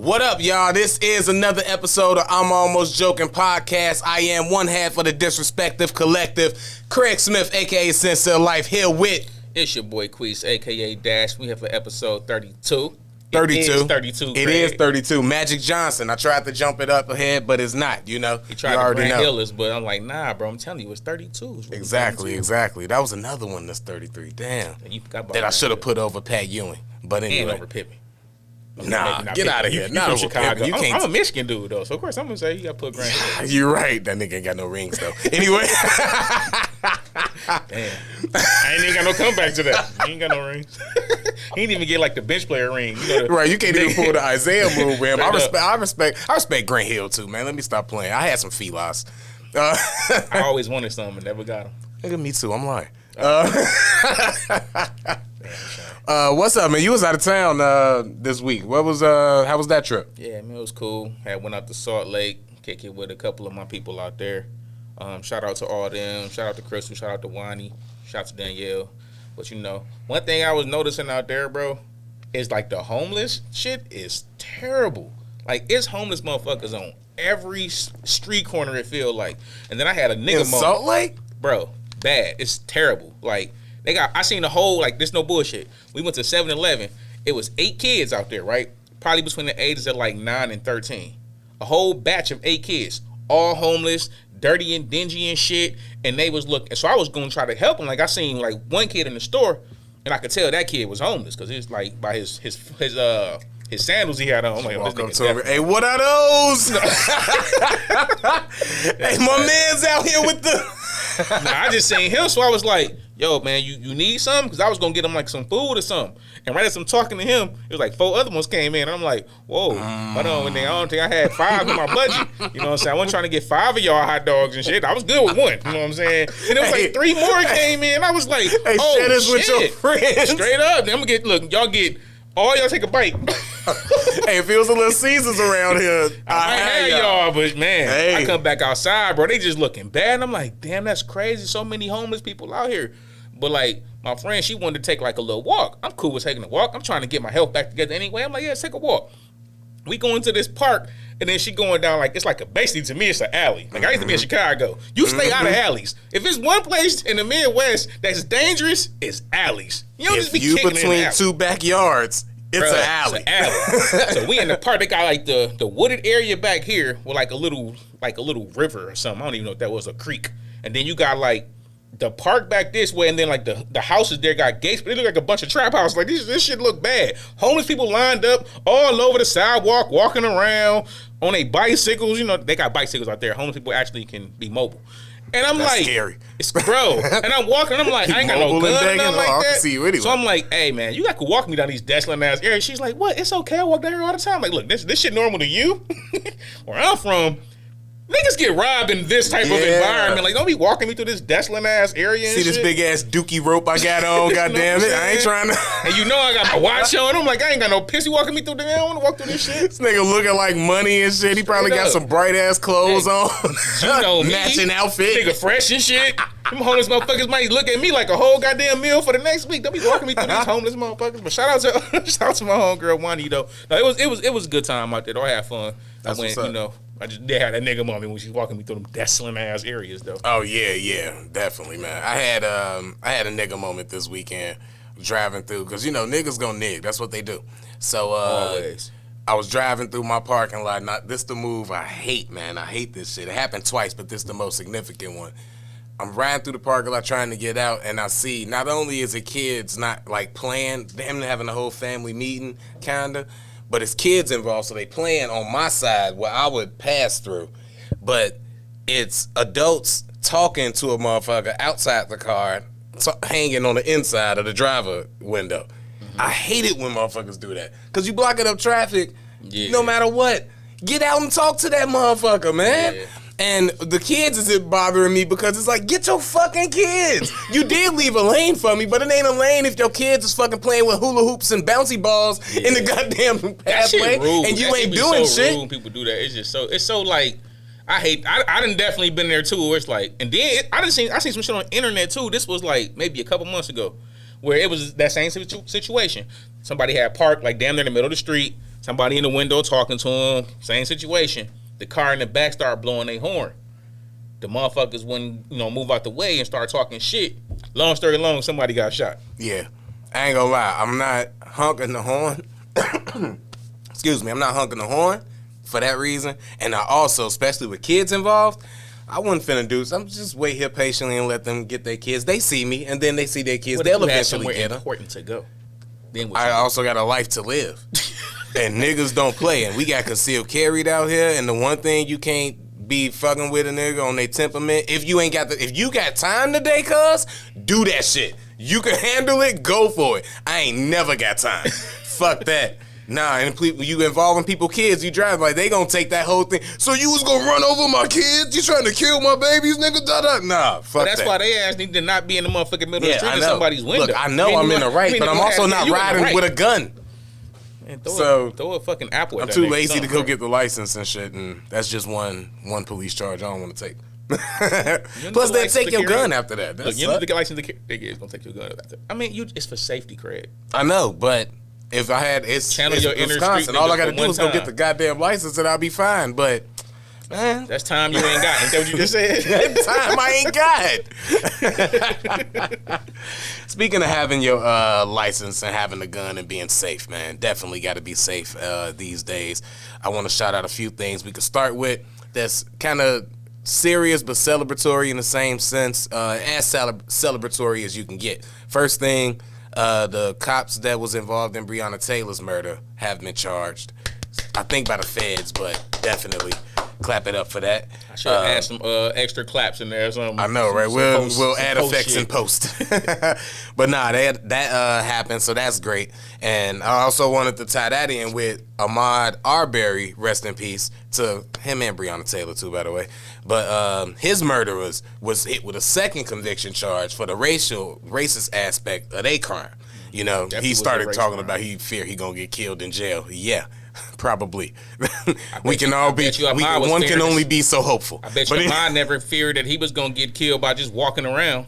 What up, y'all? This is another episode of I'm Almost Joking Podcast. I am one half of the Disrespective Collective, Craig Smith, a.k.a. Sincere Life, here with... It's your boy Quis, a.k.a. Dash. We have for episode 32. 32. It is 32, It is 32. Magic Johnson. I tried to jump it up ahead, but it's not, you know. He tried to Grand Hill us, but I'm like, nah, bro, I'm telling you, it's 32. It's really Exactly. 32. That was another one that's 33. Damn. And you forgot about That I should have put over Pat Ewing. But anyway. And over Pippen. Nah, get out of here. You from Chicago. You I'm a Michigan dude, though, so of course I'm going to say you got to put Grand Hill. You're right. That nigga ain't got no rings, though. Anyway. Damn. I ain't even got no comeback to that. He ain't got no rings. He didn't even get like the bench player ring. You know, right, you can't even pull the Isaiah move with him. I respect Grant Hill too, man. Let me stop playing. I had some felines. I always wanted some and never got them. Nigga, me too. I'm lying. What's up, man? You was out of town this week. How was that trip? Yeah, man, it was cool. Went out to Salt Lake, kick it with a couple of my people out there. Shout out to all them. Shout out to Crystal. Shout out to Wani. Shout out to Danielle. But you know, one thing I was noticing out there, bro, is like the homeless shit is terrible. Like it's homeless motherfuckers on every street corner. It feel like. And then I had a nigga moment. Salt Lake, bro. Bad. It's terrible. Like I seen the whole like this no bullshit. We went to 7-Eleven. It was 8 kids out there, right? Probably between the ages of like 9 and 13. A whole batch of 8 kids, all homeless, dirty and dingy and shit, and they was looking. So I was gonna try to help them. Like I seen like one kid in the store, and I could tell that kid was homeless because it's like by his sandals he had on. I'm like, walk up to him, hey, what are those? Hey, my man's out here with the. Nah, I just seen him, so I was like, yo, man, you need something? Because I was gonna get him like some food or something. And right as I'm talking to him, it was like 4 other ones came in. And I'm like, whoa, hold on. And then I don't think I had 5 in my budget. You know what I'm saying? I wasn't trying to get 5 of y'all hot dogs and shit. I was good with 1. You know what I'm saying? And it was like 3 more came in. I was like, hey, oh, share this with your friends. Straight up. Then I'm gonna look, y'all take a bite. Hey, if it was a Little Caesars around here, I had y'all, but man, hey. I come back outside, bro. They just looking bad. And I'm like, damn, that's crazy. So many homeless people out here. But like my friend, she wanted to take like a little walk. I'm cool with taking a walk. I'm trying to get my health back together anyway. I'm like, yeah, let's take a walk. We go into this park, and then she going down like, it's like basically to me, it's an alley. Like I used to be in Chicago. You stay out of alleys. If it's one place in the Midwest that's dangerous, it's alleys. You don't just be kicking in between 2 backyards, it's an alley. It's an alley. So we in the park. They got like the wooded area back here with like a little river or something. I don't even know if that was a creek. And then you got like the park back this way, and then like the houses there got gates, but it look like a bunch of trap houses. Like this shit look bad. Homeless people lined up all over the sidewalk, walking around on their bicycles. You know, they got bicycles out there. Homeless people actually can be mobile. And I'm That's like, scary. It's bro. And I'm walking, and I'm like, I ain't got no gun or nothing like that. See you anyway. So I'm like, hey man, you got to walk me down these desolate ass areas. She's like, what? It's okay. I walk down here all the time. Like, look, this shit normal to you? Where I'm from, niggas get robbed in this type of environment. Like, don't be walking me through this desolate ass area. See this big ass dookie rope I got on? Goddamn it! I ain't trying to. And you know I got my watch on. I'm like, I ain't got no pissy walking me through there. I don't want to walk through this shit. This nigga looking like money and shit. He probably got some bright ass clothes on. You know me. Matching outfit. Nigga fresh and shit. Them homeless motherfuckers might look at me like a whole goddamn meal for the next week. Don't be walking me through these homeless motherfuckers. But shout out to my homegirl Wani though. No, it was a good time out there though. I had fun. That's I went, you know. I just had that nigga moment when she's walking me through them desolate ass areas though. Oh yeah, definitely, man. I had a nigga moment this weekend driving through because you know niggas gonna nig. That's what they do. So always. I was driving through my parking lot. This the move I hate, man. I hate this shit. It happened twice, but this the most significant one. I'm riding through the parking lot trying to get out, and I see not only is it kids not like playing, them having a whole family meeting kinda. But it's kids involved, so they playing on my side where I would pass through. But it's adults talking to a motherfucker outside the car, hanging on the inside of the driver window. Mm-hmm. I hate it when motherfuckers do that. Because you blocking up traffic no matter what. Get out and talk to that motherfucker, man. Yeah. And the kids is bothering me because it's like, get your fucking kids. You did leave a lane for me, but it ain't a lane if your kids is fucking playing with hula hoops and bouncy balls in the goddamn pathway, and you ain't doing shit. Rude when people do that. It's so like, I done definitely been there too. Where it's like, and then I seen some shit on the internet too. This was like maybe a couple months ago, where it was that same situation. Somebody had parked like damn near in the middle of the street. Somebody in the window talking to him. Same situation. The car in the back start blowing their horn. The motherfuckers wouldn't, move out the way and start talking shit. Long story long, somebody got shot. Yeah. I ain't gonna lie. I'm not honking the horn. Excuse me. I'm not honking the horn for that reason. And I also, especially with kids involved, I wouldn't finna do so. I'm just wait here patiently and let them get their kids. They see me, and then they see their kids. They'll eventually get them. Important to go. Then I also got a life to live. And niggas don't play. And we got concealed carried out here. And the one thing you can't be fucking with a nigga on their temperament, if you got time today, cuz, do that shit. You can handle it, go for it. I ain't never got time. Fuck that. Nah, and you involving people, kids, you drive like they gonna take that whole thing. So you was gonna run over my kids? You trying to kill my babies, nigga? Nah, fuck that's that. why they ass need to not be in the motherfucking middle of the street in somebody's window. Look, I know I'm in the right, but I'm also not riding with a gun. Man, throw a fucking apple at I'm too lazy to go get the license and shit, and that's just one police charge I don't want to take. Plus, they'll take your gun after that. Look, you need to get license to carry. It's gonna take your gun after. I mean, it's for safety, Craig. I know, but if I had channel your inner Wisconsin, all I got to do is go get the goddamn license and I'll be fine. But man, that's time you ain't got. Ain't that what you just said? That time I ain't got. Speaking of having your license and having a gun and being safe, man, definitely got to be safe these days. I want to shout out a few things we could start with that's kind of serious but celebratory in the same sense, as celebratory as you can get. First thing, the cops that was involved in Breonna Taylor's murder have been charged. I think by the feds, but definitely clap it up for that. I should add some extra claps in there or something. I know, right? We'll add effects in post. But nah, that happened, so that's great. And I also wanted to tie that in with Ahmaud Arbery, rest in peace, to him and Breonna Taylor too, by the way. But his murderer was hit with a second conviction charge for the racist aspect of their crime. He started talking about he feared he gonna get killed in jail. Yeah. Probably. We can all be. One can only be so hopeful. I bet you Ahmaud never feared that he was gonna get killed by just walking around.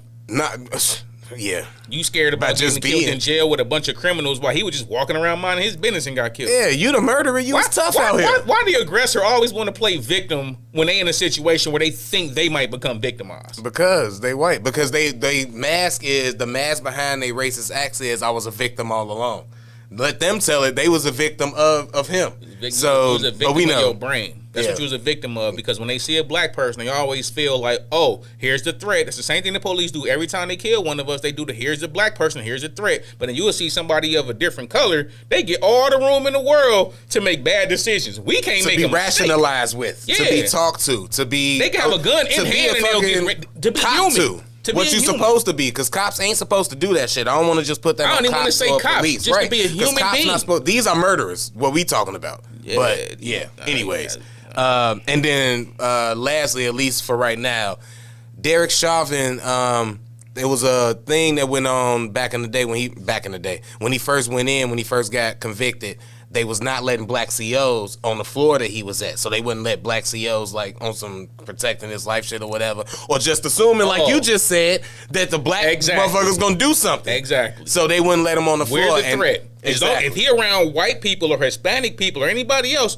Yeah. You scared about just getting killed in jail with a bunch of criminals while he was just walking around minding his business and got killed. Yeah, you the murderer. You was tough out here. Why the aggressor always want to play victim when they in a situation where they think they might become victimized? Because they white. Because they mask behind their racist acts is I was a victim all along. Let them tell it. They was a victim of him. But we know of your brain. That's what you was a victim of. Because when they see a black person, they always feel like, oh, here's the threat. That's the same thing the police do every time they kill one of us. They do here's the black person, here's the threat. But then you will see somebody of a different color. They get all the room in the world to make bad decisions. We can't make them to be rationalized with, to be talked to be. They can have a gun in hand and they'll get to be human. What you supposed to be, because cops ain't supposed to do that shit. I don't want to just put that on cops or police, just to be a human being. These are murderers. What we talking about? But anyways, and then lastly, at least for right now, Derek Chauvin. There was a thing that went on back in the day when he first went in, when he first got convicted. They was not letting black COs on the floor that he was at. So they wouldn't let black COs like on some protecting his life shit or whatever. Or just assuming, like you just said, that the black motherfucker's gonna do something. Exactly. So they wouldn't let him on the floor. Where's the threat? Exactly. If he around white people or Hispanic people or anybody else,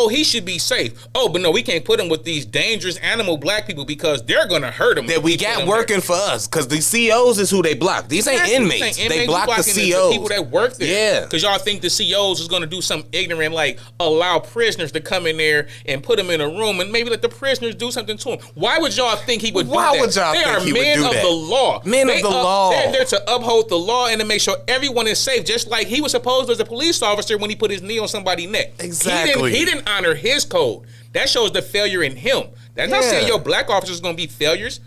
he should be safe. But no, we can't put him with these dangerous animal black people because they're gonna hurt him. That we got working for us, because the COs is who they block. These ain't inmates. They block the COs. The people that work there. Yeah. Because y'all think the COs is gonna do something ignorant, like allow prisoners to come in there and put them in a room and maybe let the prisoners do something to them. Why would y'all think he would do that? Why would y'all think he would do that? They are men of the law. Men of the law. They're there to uphold the law and to make sure everyone is safe, just like he was supposed to as a police officer when he put his knee on somebody's neck. Exactly. He didn't honor his code. That shows the failure in him. That's not saying your black officers going to be failures.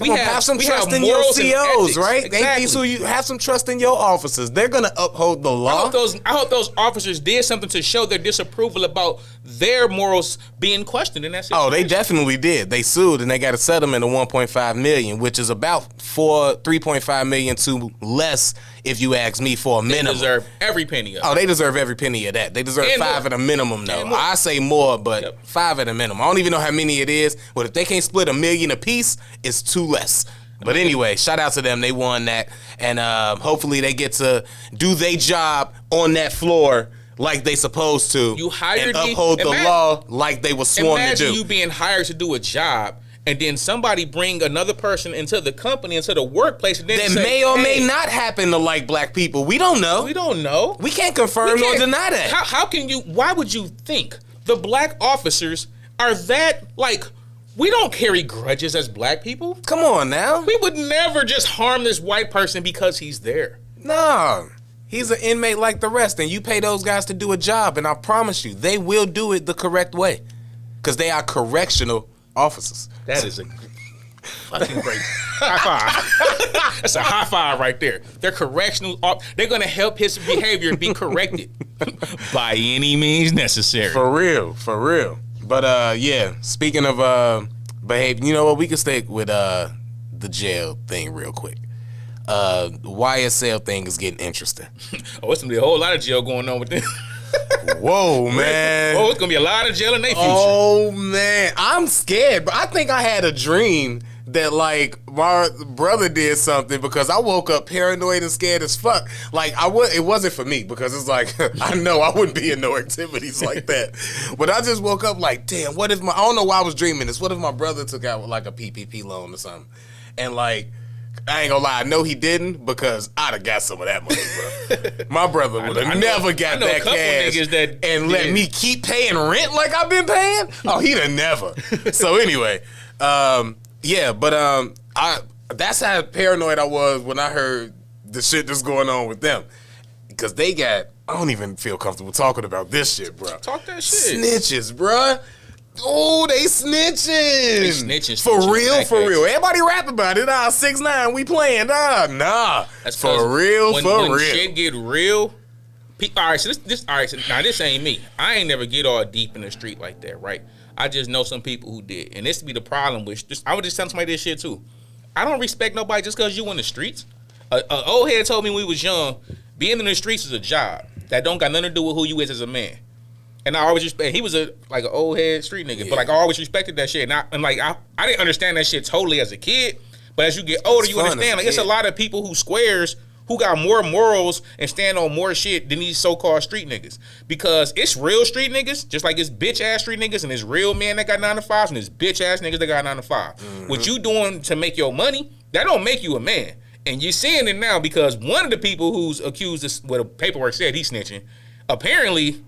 We have some trust in your COs, right? Exactly. So you have some trust in your officers. They're gonna uphold the law. I hope those officers did something to show their disapproval about their morals being questioned in that situation. Oh, they definitely did. They sued and they got a settlement of $1.5 million, which is about $3.5 million to less, if you ask me, for a minimum. They deserve every penny of it. Oh, they deserve every penny of that. They deserve $5 at a minimum, though. I say more, but $5 at a minimum. I don't even know how many it is, but if they can't split $1 million a piece, it's too less. But anyway, shout out to them. They won that. And hopefully they get to do their job on that floor like they supposed to. You hired and me. uphold the law like they were sworn to do. Imagine you being hired to do a job, and then somebody bring another person into the company, into the workplace, and then that say, may or may not happen to like black people. We don't know. We don't know. We can't confirm nor deny that. How can you? Why would you think the black officers are that like? We don't carry grudges as black people. Come on now. We would never just harm this white person because he's there. No. He's an inmate like the rest, and you pay those guys to do a job, and I promise you, they will do it the correct way. Because they are correctional officers. That is a fucking great high five. That's a high five right there. They're correctional. They're going to help his behavior be corrected by any means necessary. For real. But yeah, speaking of behavior, you know what? We can stick with the jail thing real quick. YSL thing is getting interesting. Oh, it's gonna be a whole lot of jail going on with this. Whoa, man. Oh, it's gonna be a lot of jail in their future. Oh man, I'm scared. But I think I had a dream that like my brother did something because I woke up paranoid and scared as fuck. Like it wasn't for me because it's like I know I wouldn't be in no activities like that. But I just woke up like, damn, what if I don't know why I was dreaming this. What if my brother took out like a PPP loan or something? And like, I ain't gonna lie, I know he didn't because I'd have got some of that money, bro. My brother would have never got that cash and let me keep paying rent like I've been paying. Oh, he'd have never. So anyway, yeah, but that's how paranoid I was when I heard the shit that's going on with them. Because they got, I don't even feel comfortable talking about this shit, bro. Talk that shit. Snitches, bro. Oh, they snitching. They snitching. For real. Everybody rap about it. 6ix9ine, we playing. Nah. That's for real. When shit get real. All right, so now this ain't me. I ain't never get all deep in the street like that, right? I just know some people who did. And this be the problem with I would just tell somebody this shit too. I don't respect nobody just because you in the streets. An old head told me when we was young, being in the streets is a job that don't got nothing to do with who you is as a man. And I always respect. He was an old head street nigga, but like I always respected that shit. And I didn't understand that shit totally as a kid. But as you get older, you understand. Like it's a lot of people who squares who got more morals and stand on more shit than these so-called street niggas. Because it's real street niggas, just like it's bitch ass street niggas, and it's real men that got 9 to 5s, and it's bitch ass niggas that got 9 to 5. Mm-hmm. What you doing to make your money, that don't make you a man. And you're seeing it now because one of the people who's accused of what the paperwork said he's snitching, apparently,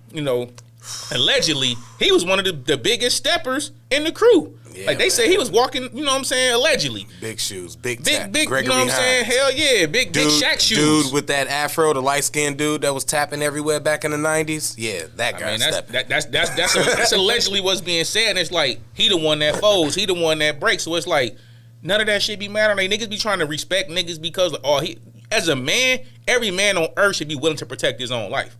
allegedly, he was one of the biggest steppers in the crew. Yeah, like they say he was walking, you know what I'm saying, allegedly. Big shoes, big you know what I'm saying? Hell yeah, big Shaq shoes. Dude with that afro, the light-skinned dude that was tapping everywhere back in the 90s. Yeah, that guy stepping. That's allegedly what's being said. And it's like, he the one that folds, he the one that breaks. So it's like, none of that shit be mattering. Like, niggas be trying to respect niggas because, as a man, every man on earth should be willing to protect his own life.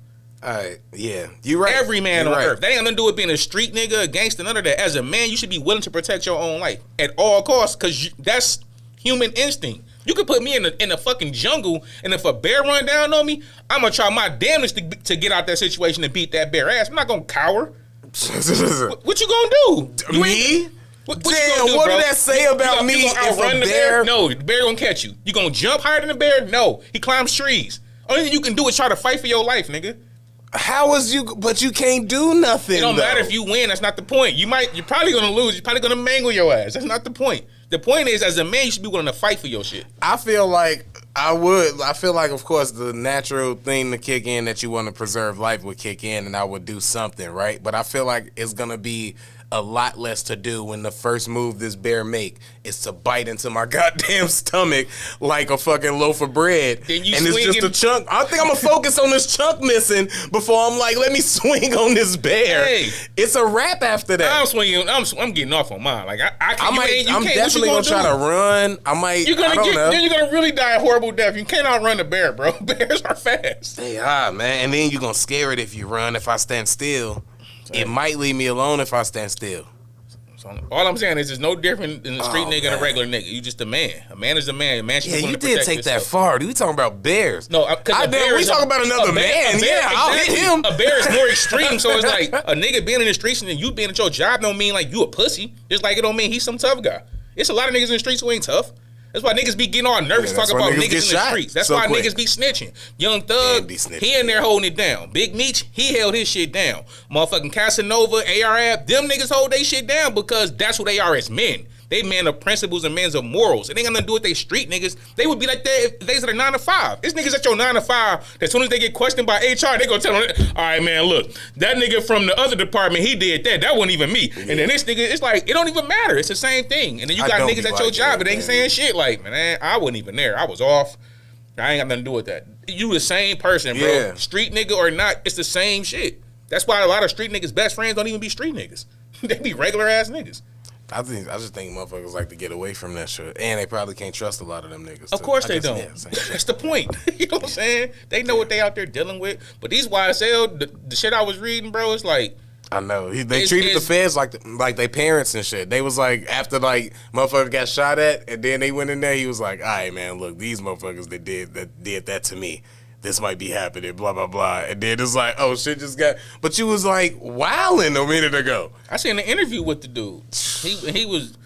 Yeah, you're right. Every man on earth. That ain't nothing to do with being a street nigga, a gangster, none of that. As a man, you should be willing to protect your own life at all costs because that's human instinct. You could put me in a fucking jungle, and if a bear run down on me, I'm going to try my damnedest to get out that situation and beat that bear ass. I'm not going to cower. What you going to do? Me? What did that say about me if a bear? No, the bear going to catch you. You going to jump higher than the bear? No. He climbs trees. Only thing you can do is try to fight for your life, nigga. But you can't do nothing. It don't matter if you win. That's not the point. You're probably gonna lose. You're probably gonna mangle your ass. That's not the point. The point is, as a man, you should be willing to fight for your shit. I feel like I would. I feel like, of course, the natural thing to kick in that you want to preserve life would kick in, and I would do something, right? But I feel like it's gonna be a lot less to do when the first move this bear make is to bite into my goddamn stomach like a fucking loaf of bread. And it's just a chunk. I think I'm gonna focus on this chunk missing before I'm like, let me swing on this bear. Hey, it's a wrap after that. I'm getting off on mine. Like I'm definitely gonna try to run. I might. Then you're gonna really die a horrible death. You can't outrun a bear, bro. Bears are fast. They are, man. And then you're gonna scare it if you run. If I stand still. It might leave me alone if I stand still. So all I'm saying is, it's no different than a street nigga and a regular nigga. You just a man. A man is a man. A man should be willing to protect take himself. that far. Dude, we talking about bears. No, because we talking about another man. I'll hit him. A bear is more extreme. So it's like a nigga being in the streets and then you being at your job don't mean like you a pussy. Just like it don't mean he's some tough guy. It's a lot of niggas in the streets who ain't tough. That's why niggas be getting all nervous talking about niggas in the streets. That's why niggas be snitching. Young Thug, he in there holding it down. Big Meech, he held his shit down. Motherfucking Casanova, ARAB, them niggas hold their shit down because that's who they are as men. They men of principles and men of morals. It ain't got nothing to do with they street niggas. They would be like that if they said 9 to 5. It's niggas at your 9 to 5. As soon as they get questioned by HR, they gonna tell them, all right, man, look, that nigga from the other department, he did that. That wasn't even me. Yeah. And then this nigga, it's like, it don't even matter. It's the same thing. And then you got niggas at your job, but they ain't saying shit like, man, I wasn't even there. I was off. I ain't got nothing to do with that. You the same person, bro. Yeah. Street nigga or not, it's the same shit. That's why a lot of street niggas' best friends don't even be street niggas. They be regular ass niggas. I just think motherfuckers like to get away from that shit, and they probably can't trust a lot of them niggas. Of course they don't. Yeah, that's the point. You know what I'm saying? They know what they out there dealing with. But these YSL, the shit I was reading, bro, it's like, I know they treated the feds like they parents and shit. They was like, after like motherfucker got shot at, and then they went in there. He was like, all right, man, look, these motherfuckers that did that to me. This might be happening, blah, blah, blah. And then it's like, oh, shit just got... But you was like wilding a minute ago. I seen an interview with the dude. He was,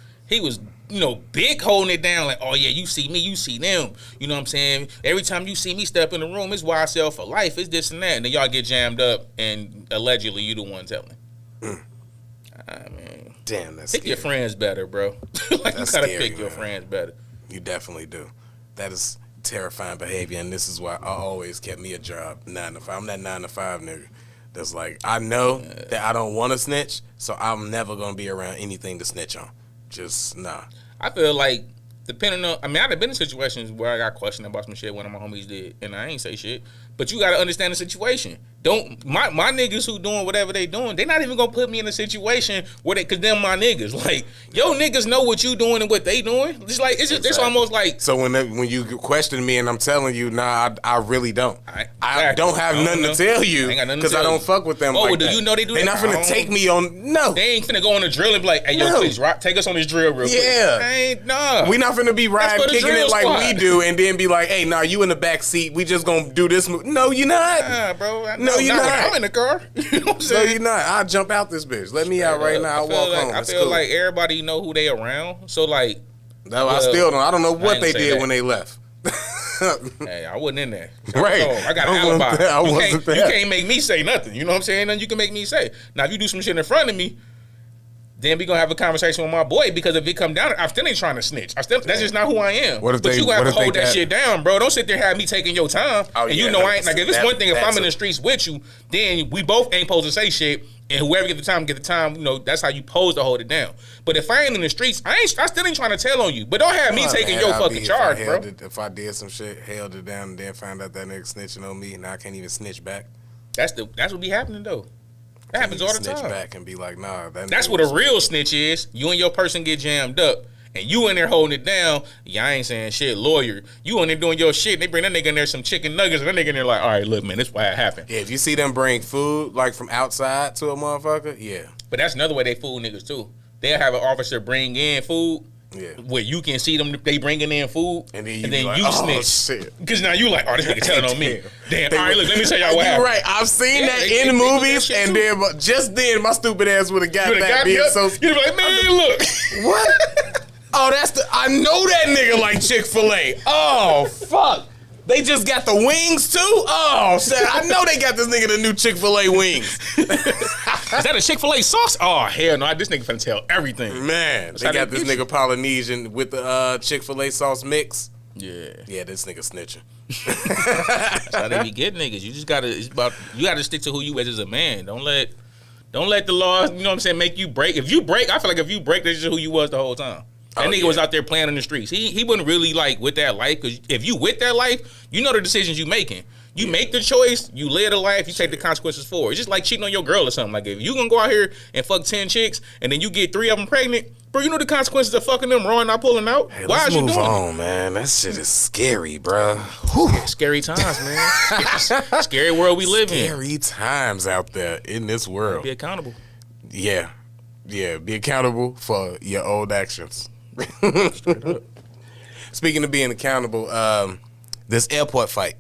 you know, big holding it down like, oh, yeah, you see me, you see them. You know what I'm saying? Every time you see me step in the room, it's YSL for life. It's this and that. And then y'all get jammed up and allegedly you the one telling. I mean... Damn, that's Pick scary. your friends better, bro. Like, that's you gotta scary, pick your friends better. You definitely do. That is... terrifying behavior, and this is why I always kept me a job 9 to 5. I'm that 9 to 5 nigga that's like, I know that I don't want to snitch, so I'm never gonna be around anything to snitch on. Just nah. I feel like depending on, I mean, I've been in situations where I got questioned about some shit one of my homies did, and I ain't say shit. But you gotta understand the situation. Don't my niggas who doing whatever they doing, they not even gonna put me in a situation where they, cause them my niggas. Like, yo niggas know what you doing and what they doing. It's like it's almost like. So when you question me and I'm telling you, nah, I really don't. I don't have nothing to tell you because I don't fuck with them. Oh, like do that. You know they do? They not finna take me on. No, they ain't finna go on a drill and be like, hey yo, please take us on this drill real quick. Yeah, nah. We not finna be riding kicking it like we do and then be like, hey, nah, you in the back seat. We just gonna do this move. No, you not. Nah, bro. No, you not. I'm in the car. You know what I'm saying? No, you not. I'll jump out this bitch. Let me out right now. I'll walk home. I feel like everybody know who they around. So like, no, I still don't. I don't know what they did when they left. Hey, I wasn't in there. Right. I got an alibi. You can't make me say nothing. You know what I'm saying? Nothing you can make me say. Now, if you do some shit in front of me, then we gonna have a conversation with my boy, because if it come down, I still ain't trying to snitch. That's just not who I am. But you have to hold that shit down, bro. Don't sit there and have me taking your time. Oh, and you know I ain't like, if it's one thing, if I'm in the streets with you, then we both ain't supposed to say shit. And whoever get the time, you know, that's how you pose to hold it down. But if I ain't in the streets, I still ain't trying to tell on you. But don't have me taking your fucking charge, bro. If I did some shit, held it down, and then found out that nigga snitching on me, now I can't even snitch back. That's what be happening though. That happens all the time. Snitch back and be like, nah. That's what a real snitch is. You and your person get jammed up, and you in there holding it down. Yeah, I ain't saying shit, lawyer. You in there doing your shit. And they bring that nigga in there some chicken nuggets, and that nigga in there like, all right, look, man, this is why it happened. Yeah, if you see them bring food like from outside to a motherfucker, yeah. But that's another way they fool niggas too. They'll have an officer bring in food. Yeah. Where you can see them, they bringing in food, and then like, you snitch. Because now you like, oh, this nigga telling on me. Damn, all right, look, let me tell y'all what happened. Right, I've seen that in the movies, and then just then my stupid ass would have got that being so. You'd be like, man, look. What? Oh, I know that nigga like Chick-fil-A. Oh, fuck. They just got the wings too? Oh, shit. I know they got this nigga the new Chick-fil-A wings. Is that a Chick-fil-A sauce? Oh, hell no. This nigga finna tell everything. Man, they got this nigga Polynesian with the Chick-fil-A sauce mix. Yeah. Yeah, this nigga snitching. That's how they be getting niggas. You just gotta stick to who you as a man. Don't let the law, you know what I'm saying, make you break. If you break, I feel like if you break, that's just who you was the whole time. That nigga was out there playing in the streets. He wasn't really like with that life, because if you with that life, you know the decisions you making. You make the choice, you live the life, you take the consequences for it. It's just like cheating on your girl or something. Like, if you gonna go out here and fuck 10 chicks and then you get 3 of them pregnant, bro, you know the consequences of fucking them raw and not pulling out. Hey, why is you doing move on, man? That shit is scary, bro. Scary times, man. Scary world we live in. Scary times out there in this world. Be accountable. Yeah, be accountable for your old actions. Speaking of being accountable, this airport fight.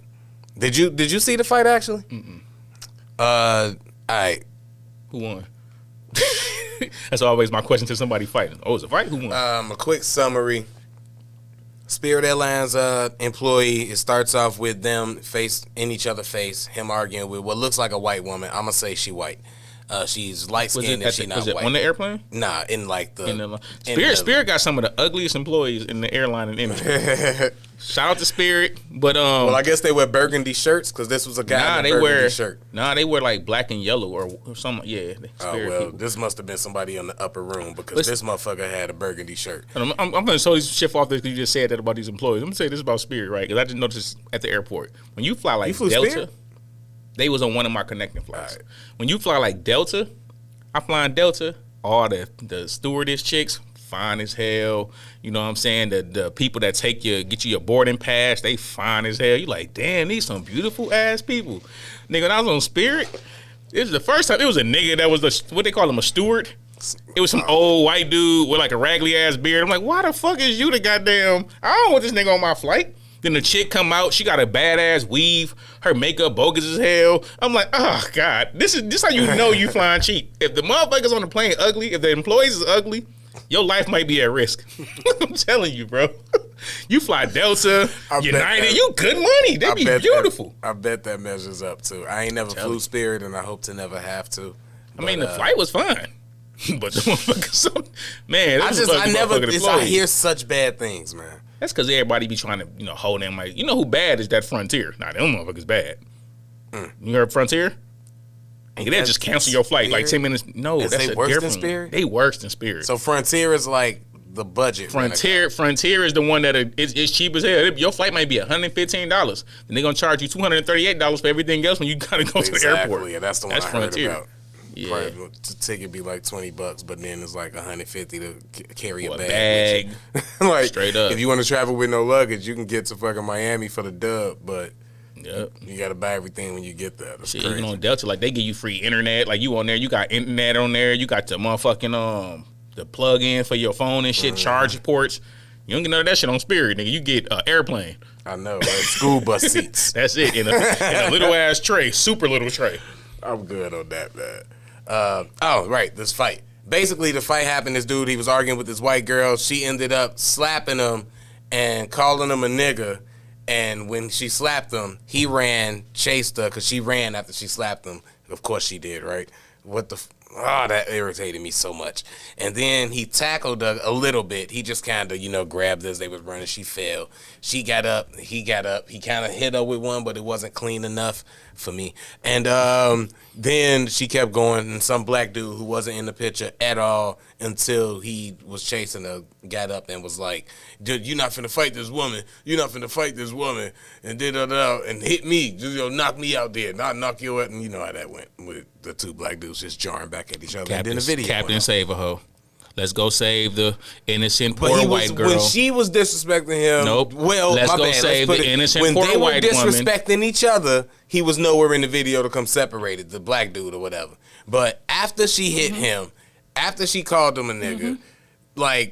Did you see the fight actually? All right. Who won? That's always my question to somebody fighting. Oh, it's a fight? Who won? A quick summary. Spirit Airlines employee. It starts off with them in each other's face, him arguing with what looks like a white woman. I'm gonna say she white. She's light skinned and she not white. Was it on the airplane? Nah, in like the Spirit got some of the ugliest employees in the airline and industry. Shout out to Spirit, but well, I guess they wear burgundy shirts because this was a guy in a burgundy shirt. They wear like black and yellow or something. Yeah. People. This must have been somebody in the upper room because this motherfucker had a burgundy shirt. I'm gonna show this shit off this because you just said that about these employees. I'm gonna say this about Spirit, right? Because I just noticed this at the airport when you fly like Delta. Spirit? They was on one of my connecting flights. Right. When you fly like Delta, I'm flying Delta. All the stewardess chicks, fine as hell. You know what I'm saying? The people that get you your boarding pass, they fine as hell. You like, damn, these some beautiful ass people. Nigga, when I was on Spirit, this is the first time. It was a nigga that was what they call him, a steward. It was some old white dude with like a raggedy ass beard. I'm like, why the fuck is you the goddamn? I don't want this nigga on my flight. Then the chick come out, she got a badass weave, her makeup bogus as hell. I'm like, oh God, this how you know you flying cheap. If the motherfuckers on the plane ugly, if the employees is ugly, your life might be at risk. I'm telling you, bro. You fly Delta, United, you good money. They be beautiful. I bet that measures up too. I ain't never flew Spirit, and I hope to never have to. I mean, the flight was fine. But the motherfuckers, man, I hear such bad things, man. That's because everybody be trying to, hold them like, who bad is that Frontier? Nah, them motherfuckers bad. You heard Frontier? They just cancel your flight like 10 minutes. No, that's a worse different than Spirit? They worse than Spirit. So Frontier is like the budget. Frontier is the one that is cheap as hell. Your flight might be $115. Then they're going to charge you $238 for everything else when you got to go to the airport. Yeah, that's the one I Frontier. Heard about. Yeah, the ticket be like $20, but then it's like $150 to carry a bag. Like straight up. If you want to travel with no luggage, you can get to fucking Miami for the dub, but you got to buy everything when you get there. That's crazy. Even on Delta, like they give you free internet. Like you on there, you got internet on there. You got the motherfucking the plug in for your phone and shit, charge ports. You don't get none of that shit on Spirit, nigga. You get airplane. I know, right? School bus seats. That's it in a little ass tray, super little tray. I'm good on that, man. This fight. Basically, the fight happened. This dude, he was arguing with this white girl. She ended up slapping him and calling him a nigga. And when she slapped him, he chased her because she ran after she slapped him. Of course she did, right? That irritated me so much. And then he tackled her a little bit. He just kind of, grabbed her as they was running. She fell. She got up. He got up. He kind of hit her with one, but it wasn't clean enough for me. And then she kept going, and some black dude who wasn't in the picture at all until he was chasing her got up and was like, dude, you're not finna fight this woman. You're not finna fight this woman. And and hit me. Just, knock me out there. Not knock you out. And you know how that went with the two black dudes just jarring back at each other. And then the video Captain Save a Hoe. Let's go save the innocent poor white girl. When she was disrespecting him, nope. Well, let's go save the innocent poor white woman. When they were disrespecting each other, he was nowhere in the video to come separate it, the black dude or whatever. But after she hit him, after she called him a nigga, I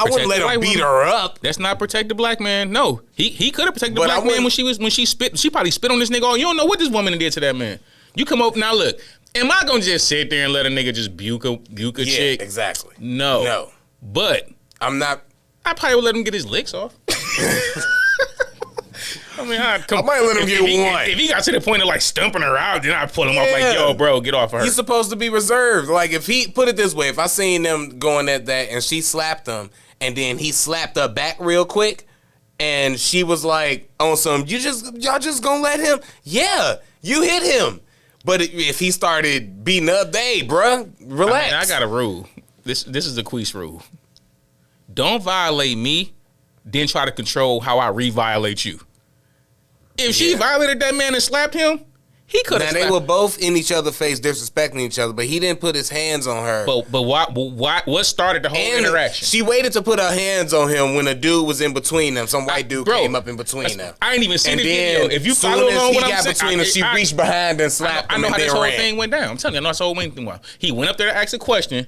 wouldn't let him beat her up. That's not protect the black man. No, he could have protected the black man when she spit. She probably spit on this nigga. Oh, you don't know what this woman did to that man. You come up now. Look. Am I gonna just sit there and let a nigga just buke a chick? Exactly. No. But I'm not. I probably would let him get his licks off. I might let him get one. If he got to the point of like stumping her out, then I'd pull him off like, yo, bro, get off of her. He's supposed to be reserved. Like if he put it this way, if I seen them going at that and she slapped him and then he slapped her back real quick and she was like on some, y'all just gonna let him? Yeah, you hit him. But if he started beating up, bruh, relax. I got a rule. This is the Quis rule. Don't violate me, then try to control how I re-violate you. If she violated that man and slapped him, he could have. Now they were both in each other's face, disrespecting each other, but he didn't put his hands on her. But what started the whole interaction? She waited to put her hands on him when a dude was in between them. Some white dude came up in between them. I ain't even seen the video. If you follow along what I'm saying, she reached behind and slapped him. I know how this whole thing went down. I'm telling you, I know this whole thing went. He went up there to ask a question.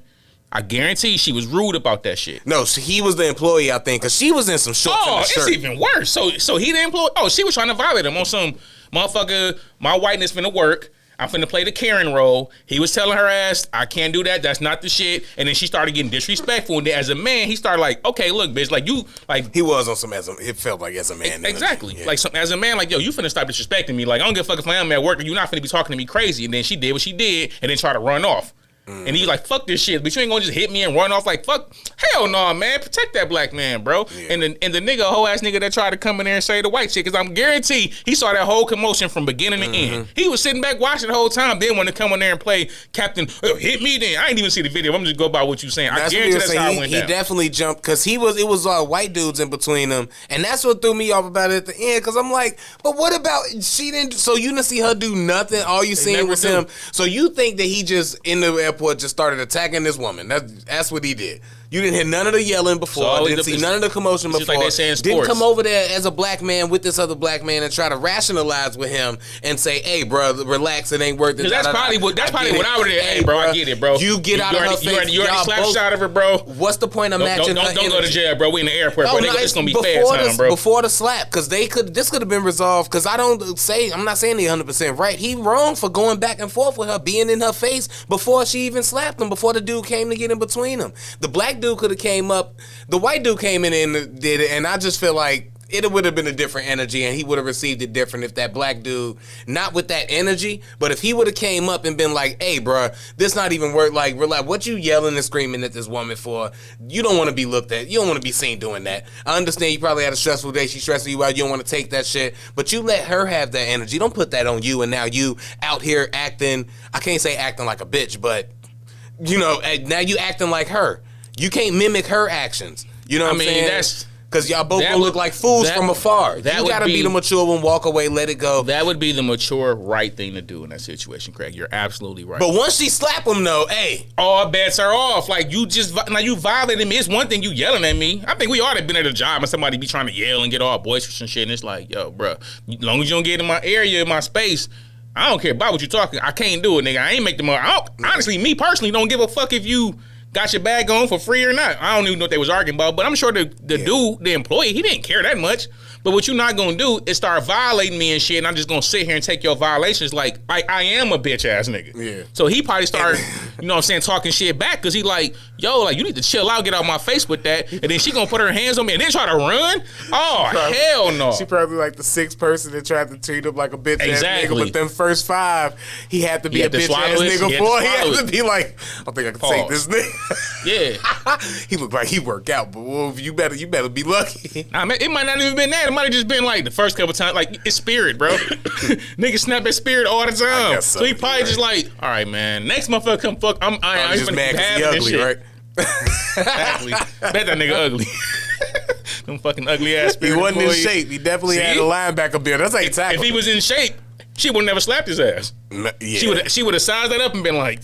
I guarantee she was rude about that shit. No, he was the employee, I think, because she was in some shorts and a shirt. It's even worse. So he the employee. Oh, she was trying to violate him on some motherfucker. My whiteness finna work. I'm finna play the Karen role. He was telling her ass, I can't do that. That's not the shit. And then she started getting disrespectful. And then as a man, he started like, okay, look, bitch, like you, like he was on some it felt like as a man. Exactly. Like as a man, like, yo, you finna stop disrespecting me. Like, I don't give a fuck if I'm at work. You're not finna be talking to me crazy. And then she did what she did and then try to run off. And he's like, fuck this shit, but you ain't gonna just hit me and run off. Like, fuck, hell no, man, protect that black man, bro. Yeah. And the nigga, whole ass nigga that tried to come in there and say the white shit, because I'm guaranteed he saw that whole commotion from beginning to end. He was sitting back watching the whole time. Then when they come in there and play Captain, hit me, then I ain't even see the video. I'm just go by what you saying. I guarantee that's how it went down. He definitely jumped because it was white dudes in between them, and that's what threw me off about it at the end. Because I'm like, but what about she didn't? So you didn't see her do nothing. All you seen was him. So you think that he just in the airport just started attacking this woman? That's what he did. You didn't hear none of the yelling before. So didn't see none of the commotion before. Like they say in sports. Didn't come over there as a black man with this other black man and try to rationalize with him and say, "Hey, bro, relax. It ain't worth it." That's probably what I would have. Hey, bro, I get it, bro. You get out of her face. You already slapped shot of her, bro. What's the point of matching? Don't go to jail, bro. We in the airport, bro. It's gonna be fair time, bro. Before the slap, because this could have been resolved. Because I'm not saying he 100% right. He wrong for going back and forth with her, being in her face before she even slapped him. Before the dude came to get in between them, the black dude could have came up. The white dude came in and did it, and I just feel like it would have been a different energy, and he would have received it different if that black dude, not with that energy, but if he would have came up and been like, "Hey, bro, this not even worth. Like, what you yelling and screaming at this woman for? You don't want to be looked at. You don't want to be seen doing that. I understand you probably had a stressful day. She's stressing you out. You don't want to take that shit, but you let her have that energy. Don't put that on you. And now you out here acting. I can't say acting like a bitch, but you know, now you acting like her. You can't mimic her actions. You know what I'm saying? That's because y'all both look like fools from afar. You gotta be the mature one, walk away, let it go. That would be the mature, right thing to do in that situation, Craig. You're absolutely right. But once she slap him, though, hey, all bets are off. Like you violated me. It's one thing you yelling at me. I think we all have been at a job and somebody be trying to yell and get all boisterous and shit. And it's like, yo, bro, as long as you don't get in my area, in my space, I don't care about what you're talking. I can't do it, nigga. I ain't make them up. Honestly, me personally, don't give a fuck if you got your bag on for free or not. I don't even know what they was arguing about, but I'm sure the dude, the employee, he didn't care that much. But what you're not gonna do is start violating me and shit, and I'm just gonna sit here and take your violations like I am a bitch ass nigga. Yeah. So he probably started, you know what I'm saying, talking shit back because he like, yo, like you need to chill out, get out my face with that. And then she gonna put her hands on me and then try to run? Oh, hell no. She probably like the sixth person that tried to treat him like a bitch ass nigga. But them first five, he had to be a bitch ass nigga for. He had to be like, I think I can take this nigga. Yeah. He looked like he worked out, but well, you better be lucky. Nah, man, it might not even been that. It might have just been like the first couple times, like it's spirit, bro. Niggas snap at spirit all the time. So he probably just like, all right, man. Next motherfucker come fuck. I'm just mad because he ugly, right? Exactly. Bet that nigga ugly. Them fucking ugly ass spirit. He wasn't in shape. He definitely had a linebacker build. That's how he tackled. If he was in shape, she would never slapped his ass. Yeah. She would have sized that up and been like,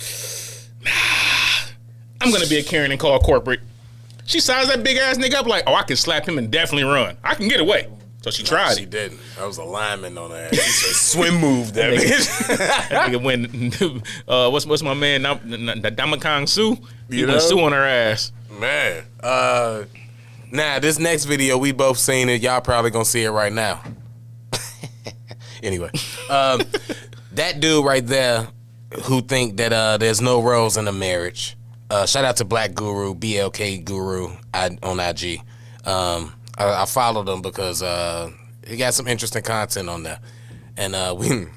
nah, I'm gonna be a Karen and call corporate. She sized that big ass nigga up like, oh, I can slap him and definitely run. I can get away. So she tried. She didn't. That was a lineman on that. She said swim move that bitch. That nigga went. What's my man? Damakang Sue. He went Sue on her ass. Man. Now this next video we both seen it. Y'all probably gonna see it right now. Anyway, that dude right there who think that there's no roles in a marriage. Shout out to Black Guru, BLK Guru on IG. I followed him because he got some interesting content on there. And we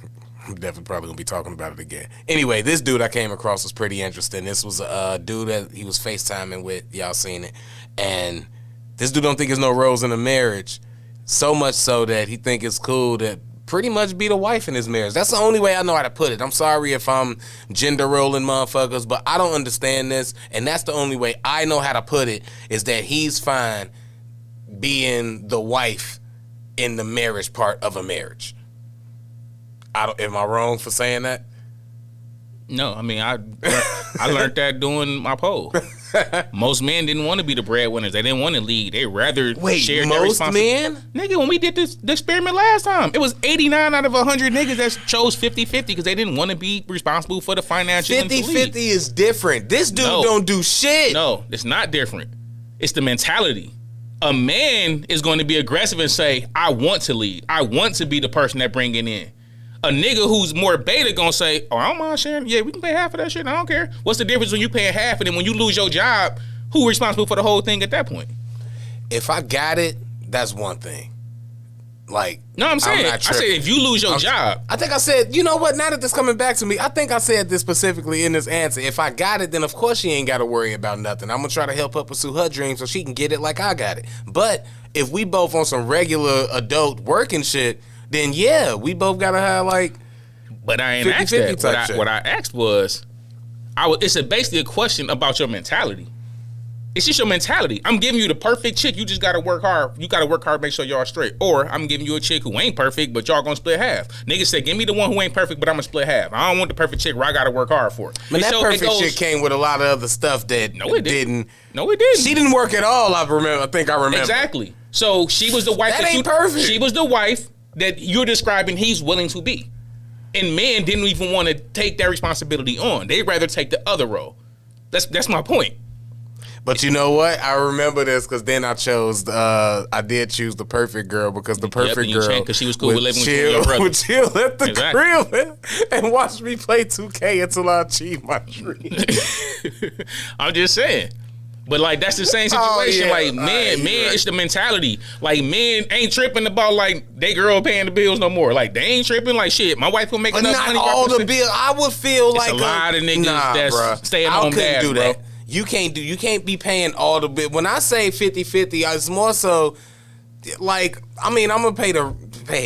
definitely probably gonna be talking about it again. Anyway, this dude I came across was pretty interesting. This was a dude that he was FaceTiming with. Y'all seen it. And this dude don't think there's no roles in a marriage. So much so that he think it's cool to pretty much be the wife in his marriage. That's the only way I know how to put it. I'm sorry if I'm gender rolling motherfuckers, but I don't understand this. And that's the only way I know how to put it, is that he's fine being the wife in the marriage part of a marriage. Am I wrong for saying that? No, I mean, I learned that doing my poll. Most men didn't want to be the breadwinners. They didn't want to lead. They rather share their responsibility. Most men? Nigga, when we did the experiment last time, it was 89 out of 100 niggas that chose 50-50 because they didn't want to be responsible for the financial 50-50 is different. This dude don't do shit. No, it's not different. It's the mentality. A man is going to be aggressive and say, I want to lead. I want to be the person that bring it in. A nigga who's more beta gonna say, oh, I don't mind sharing. Yeah, we can pay half of that shit. I don't care. What's the difference when you paying half and then when you lose your job, who responsible for the whole thing at that point? If I got it, that's one thing. Like, no, I'm saying, I said if you lose your job. I think I said, you know what, now that this coming back to me, I think I said this specifically in this answer. If I got it, then of course she ain't got to worry about nothing. I'm going to try to help her pursue her dreams so she can get it like I got it. But if we both on some regular adult working shit, then yeah, we both got to have like But I ain't asked that. What I asked was, it's basically a question about your mentality. It's just your mentality. I'm giving you the perfect chick. You just got to work hard. You got to work hard, make sure y'all straight. Or I'm giving you a chick who ain't perfect, but y'all going to split half. Niggas say, give me the one who ain't perfect, but I'm going to split half. I don't want the perfect chick where I got to work hard for it. Man, that perfect chick came with a lot of other stuff that No, it didn't. She didn't work at all, I think I remember. Exactly. So she was the wife that ain't perfect. She was the wife that you're describing he's willing to be. And men didn't even want to take that responsibility on. They'd rather take the other role. That's my point. But you know what? I remember this because then I did choose the perfect girl because the perfect girl, because she was cool with living with you and your brother, would chill at the crib and watch me play 2K until I achieve my dream. I'm just saying. But like that's the same situation. Like men, it's the mentality. Like men ain't tripping about like they girl paying the bills no more. Like they ain't tripping like shit. My wife will make enough money. Not all the bills. I would feel like a lot of niggas that's staying home dads, do that. You can't be paying all the bills. When I say 50-50, it's more so like, I mean, I'm gonna pay.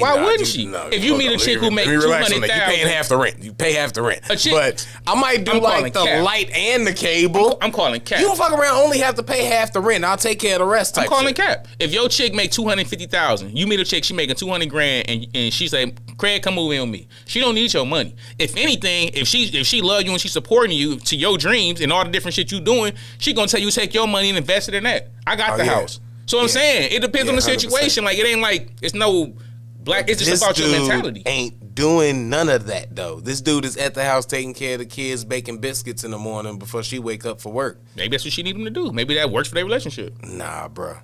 Why wouldn't she? If you meet a chick who make $200,000, you paying half the rent. You pay half the rent. But I might do like the light and the cable. I'm calling cap. You don't fuck around. Only have to pay half the rent. I'll take care of the rest. I'm calling cap. If your chick make $250,000, you meet a chick she making $200,000, and she say, Craig, come move in with me. She don't need your money. If anything, if she love you and she's supporting you to your dreams and all the different shit you doing, she gonna tell you take your money and invest it in that. I got the house. So I'm saying it depends on the situation. 100%. Like it ain't like it's no black. It's just about your mentality. Ain't doing none of that though. This dude is at the house taking care of the kids, baking biscuits in the morning before she wake up for work. Maybe that's what she need him to do. Maybe that works for their relationship. Nah, bro.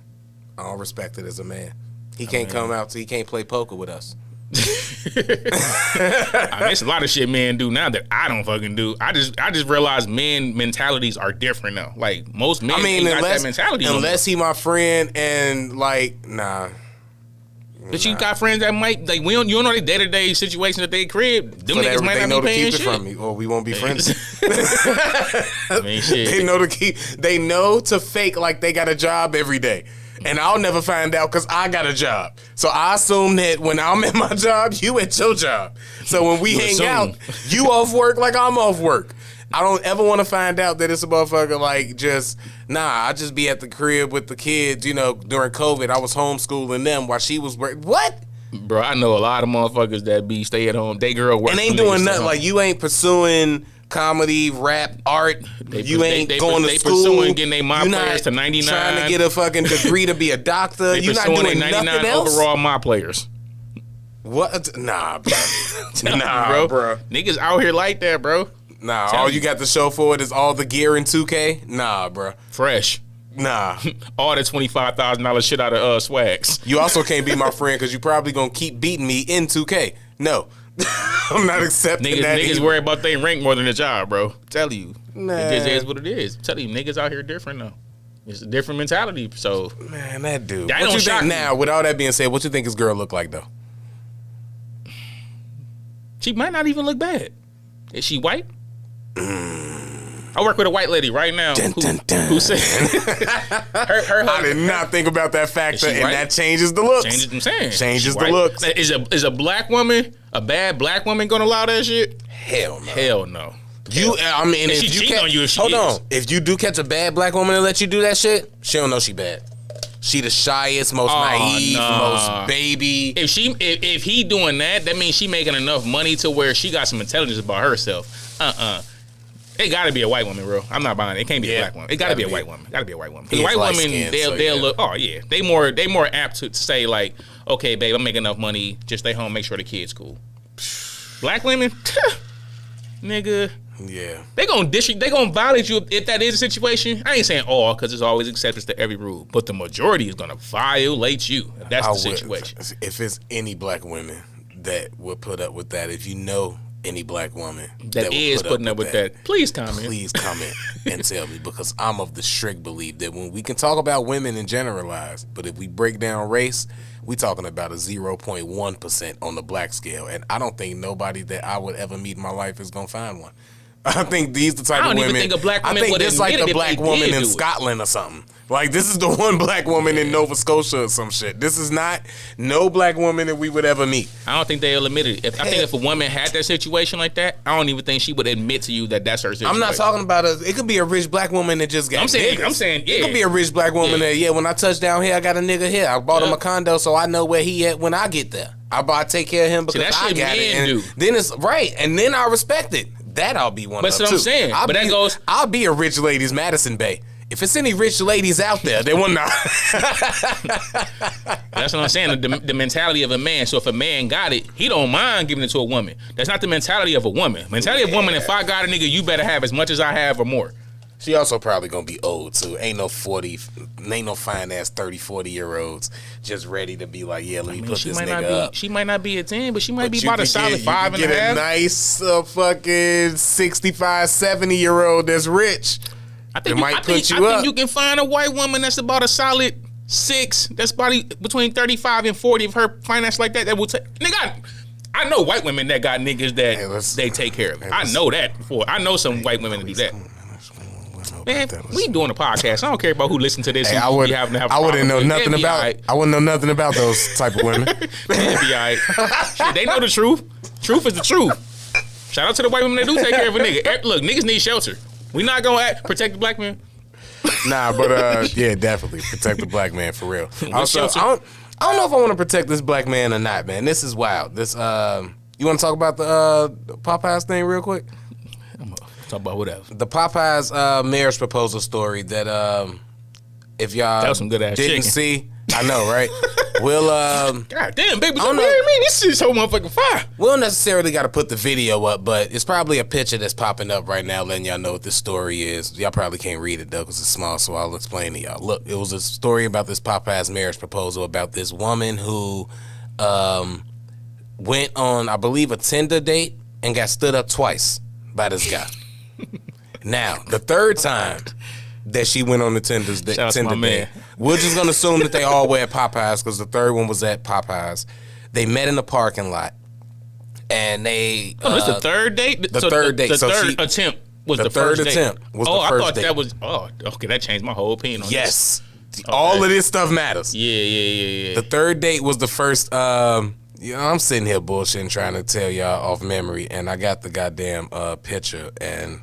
I don't respect it as a man. He can't come out. He can't play poker with us. I mean, it's a lot of shit men do now that I don't fucking do. I just realized men mentalities are different now. Like most men, ain't got that mentality. Unless he my friend and like, nah. But you got friends that might like you don't know the day-to-day situation that they crib. Them niggas might not be paying shit from me, or we won't be friends. I mean, shit. They know to fake like they got a job every day. And I'll never find out because I got a job. So I assume that when I'm at my job, you at your job. So when we hang out, you off work like I'm off work. I don't ever want to find out that it's a motherfucker like just, I just be at the crib with the kids, you know, during COVID. I was homeschooling them while she was working. What? Bro, I know a lot of motherfuckers that be stay at home. They girl work. And ain't doing nothing. Like you ain't pursuing comedy, rap, art. You ain't going to school. They pursuing getting their my players to 99. Trying to get a fucking degree to be a doctor. You not doing nothing else. Overall my players. What? Nah, bro. bro. Niggas out here like that, bro. Nah, all you got to show for it is all the gear in 2K. Nah, bro. Fresh. Nah. All the $25,000 shit out of swags. You also can't be my friend because you probably gonna keep beating me in 2K. No. I'm not accepting that. Niggas worry about they rank more than the job, bro. Tell you. It just is what it is. Tell you, niggas out here different though. It's a different mentality. So man, that dude. What you think now? With all that being said, what you think his girl look like though? She might not even look bad. Is she white? I work with a white lady right now who said her I did not think about that factor, and that changes the looks. Changes the looks. Is a black woman, a bad black woman, gonna allow that shit? Hell no. Hell no. If she cheating on you, if you do catch a bad black woman and let you do that shit, she don't know she bad. She the shyest, most naive, most baby. If he doing that means she making enough money to where she got some intelligence about herself. It gotta be a white woman, bro. I'm not buying it. It can't be a black woman. It gotta be a white woman. Gotta be a white woman. Because white women, they'll look. Oh yeah, they more apt to say like, okay, babe, I'm making enough money. Just stay home, make sure the kid's cool. Black women, nigga. Yeah. They gonna violate you if that is a situation. I ain't saying all because there's always exceptions to every rule, but the majority is gonna violate you if that's the situation. If it's any black women, that would put up with that. If you know any black woman that is putting up with that, please comment. Please comment and tell me, because I'm of the strict belief that when we can talk about women and generalize, but if we break down race, we talking about a 0.1% on the black scale, and I don't think nobody that I would ever meet in my life is gonna find one. I think these the type of women. I don't even think a black woman would admit it. I think this like the black woman in Scotland or something. Like, this is the one black woman in Nova Scotia or some shit. This is not no black woman that we would ever meet. I don't think they'll admit it. I think if a woman had that situation like that, I don't even think she would admit to you that that's her situation. I'm not talking about it could be a rich black woman that just got I'm saying, yeah. It could be a rich black woman that, when I touch down here, I got a nigga here. I bought him a condo so I know where he at when I get there. I take care of him because I got it. And then it's right. And then I respect it. That I'll be one of them. That's what I'm saying. I'll be a rich ladies Madison Bay. If it's any rich ladies out there, they will not. That's what I'm saying. The mentality of a man. So if a man got it, he don't mind giving it to a woman. That's not the mentality of a woman. Mentality of a woman, if I got a nigga, you better have as much as I have or more. She also probably gonna be old too. Ain't no fine ass 30, 40-year-olds just ready to be like, let me put this nigga up. She might not be a 10, but she might be about a solid 5 and a half. Get a nice fucking 65, 70-year-old that's rich. I think you can find a white woman that's about a solid 6. That's probably between 35 and 40 of her finance like that. That will take. Nigga, I know white women that got niggas that they take care of. I know that before. I know some white women that do that. Man, we doing a podcast. I don't care about who listens to this. I wouldn't know nothing about. I wouldn't know nothing about those type of women. They'd be all right. Shit, they know the truth. Truth is the truth. Shout out to the white women that do take care of a nigga. Look, niggas need shelter. We not gonna protect the black man. Nah, but definitely protect the black man for real. Also, I don't know if I want to protect this black man or not, man. This is wild. This you want to talk about the Popeyes thing real quick? Talk about whatever. The Popeyes marriage proposal story that if y'all that was some good ass didn't chicken. see, I know, right? We'll God damn, baby, don't marry me. This is so motherfucking fire. We don't necessarily got to put the video up, but it's probably a picture that's popping up right now, letting y'all know what this story is. Y'all probably can't read it though, because it's small, so I'll explain to y'all. Look, it was a story about this Popeyes marriage proposal about this woman who went on, I believe, a Tinder date and got stood up twice by this guy. Now, the third time that she went on the Tinder date, we're just gonna assume that they all were at Popeyes because the third one was at Popeyes. They met in the parking lot, and they. This the third date. The third date. The third attempt was the first date. attempt was the first I thought date. that was. Oh, okay, that changed my whole opinion on this. Yes, all of this stuff matters. Yeah. The third date was the first. I'm sitting here bullshitting, trying to tell y'all off memory, and I got the goddamn picture, and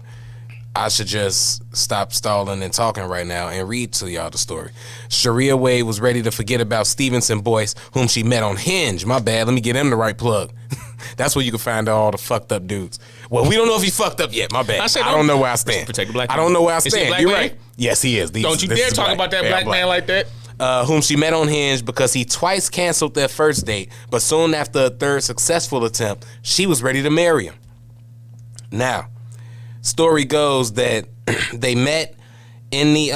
I should just stop stalling and talking right now and read to y'all the story. Sharia Wade was ready to forget about Stevenson Boyce, whom she met on Hinge. My bad, let me get him the right plug. That's where you can find all the fucked up dudes. Well, we don't know if he's fucked up yet. My bad. I don't know where I stand. Protect the black man. I don't know where I stand. You're man? right. Yes, he is. Don't you dare talk about that black man like that. Whom she met on Hinge because he twice canceled their first date, but soon after a third successful attempt, she was ready to marry him. Now, story goes that they met in the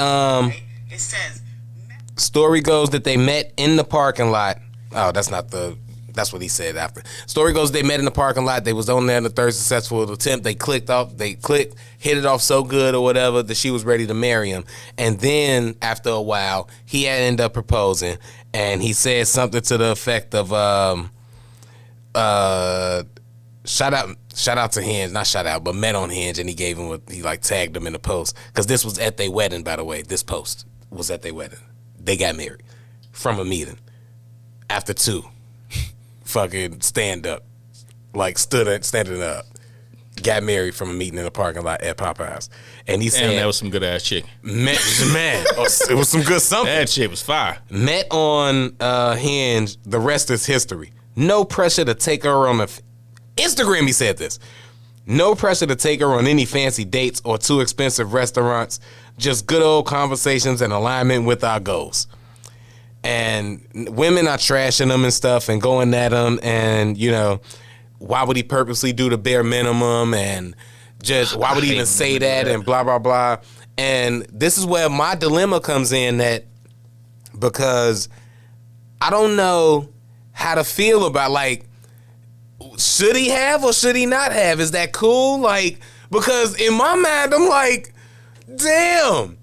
It says. Story goes that they met in the parking lot. Oh, that's what he said after. Story goes they met in the parking lot. They was on there in the third successful attempt. They hit it off so good or whatever that she was ready to marry him. And then after a while, he had ended up proposing, and he said something to the effect of shout out to Hinge, not shout out, but met on Hinge, and he like tagged him in the post because this was at their wedding, by the way. This post was at their wedding. They got married from a meeting after 2. Fucking standing up, got married from a meeting in a parking lot at Popeyes, and he said that was some good ass chicken. Man, it was some good something. That shit was fire. Met on Hinge. The rest is history. No pressure to take her on Instagram. He said this. No pressure to take her on any fancy dates or too expensive restaurants. Just good old conversations and alignment with our goals. And women are trashing him and stuff and going at him, and why would he purposely do the bare minimum, and just why would he even say that, and blah blah blah. And this is where my dilemma comes in, that because I don't know how to feel about, like, should he have or should he not have? Is that cool? Like, because in my mind, I'm like, damn.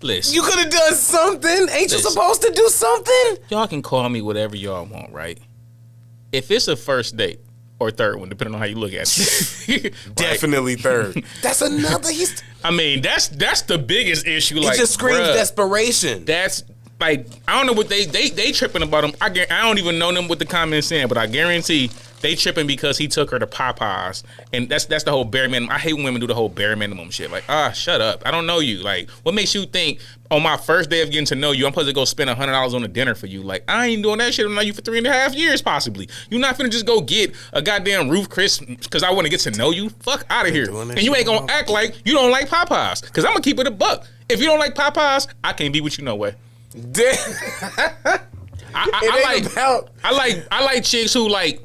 Listen, You could have done something. Ain't you supposed to do something? y'all can call me whatever y'all want, right? If it's a first date or third one, depending on how you look at it. Right? Definitely third. That's another. I mean, that's the biggest issue. It Like, just screams bruh, desperation. That's like, I don't know what they tripping about him. I don't even know them what the comments saying, but I guarantee they tripping because he took her to Popeyes, and that's the whole bare minimum. I hate when women do the whole bare minimum shit. Like, shut up. I don't know you. Like, what makes you think on my first day of getting to know you, I'm supposed to go spend $100 on a dinner for you? Like, I ain't doing that shit. I've known you for 3.5 years, possibly. You're not finna just go get a goddamn roof Chris because I want to get to know you. Fuck out of here. And you ain't gonna act like you don't like Popeyes, because I'm gonna keep it a buck. If you don't like Popeyes, I can't be with you no way. I like chicks who, like,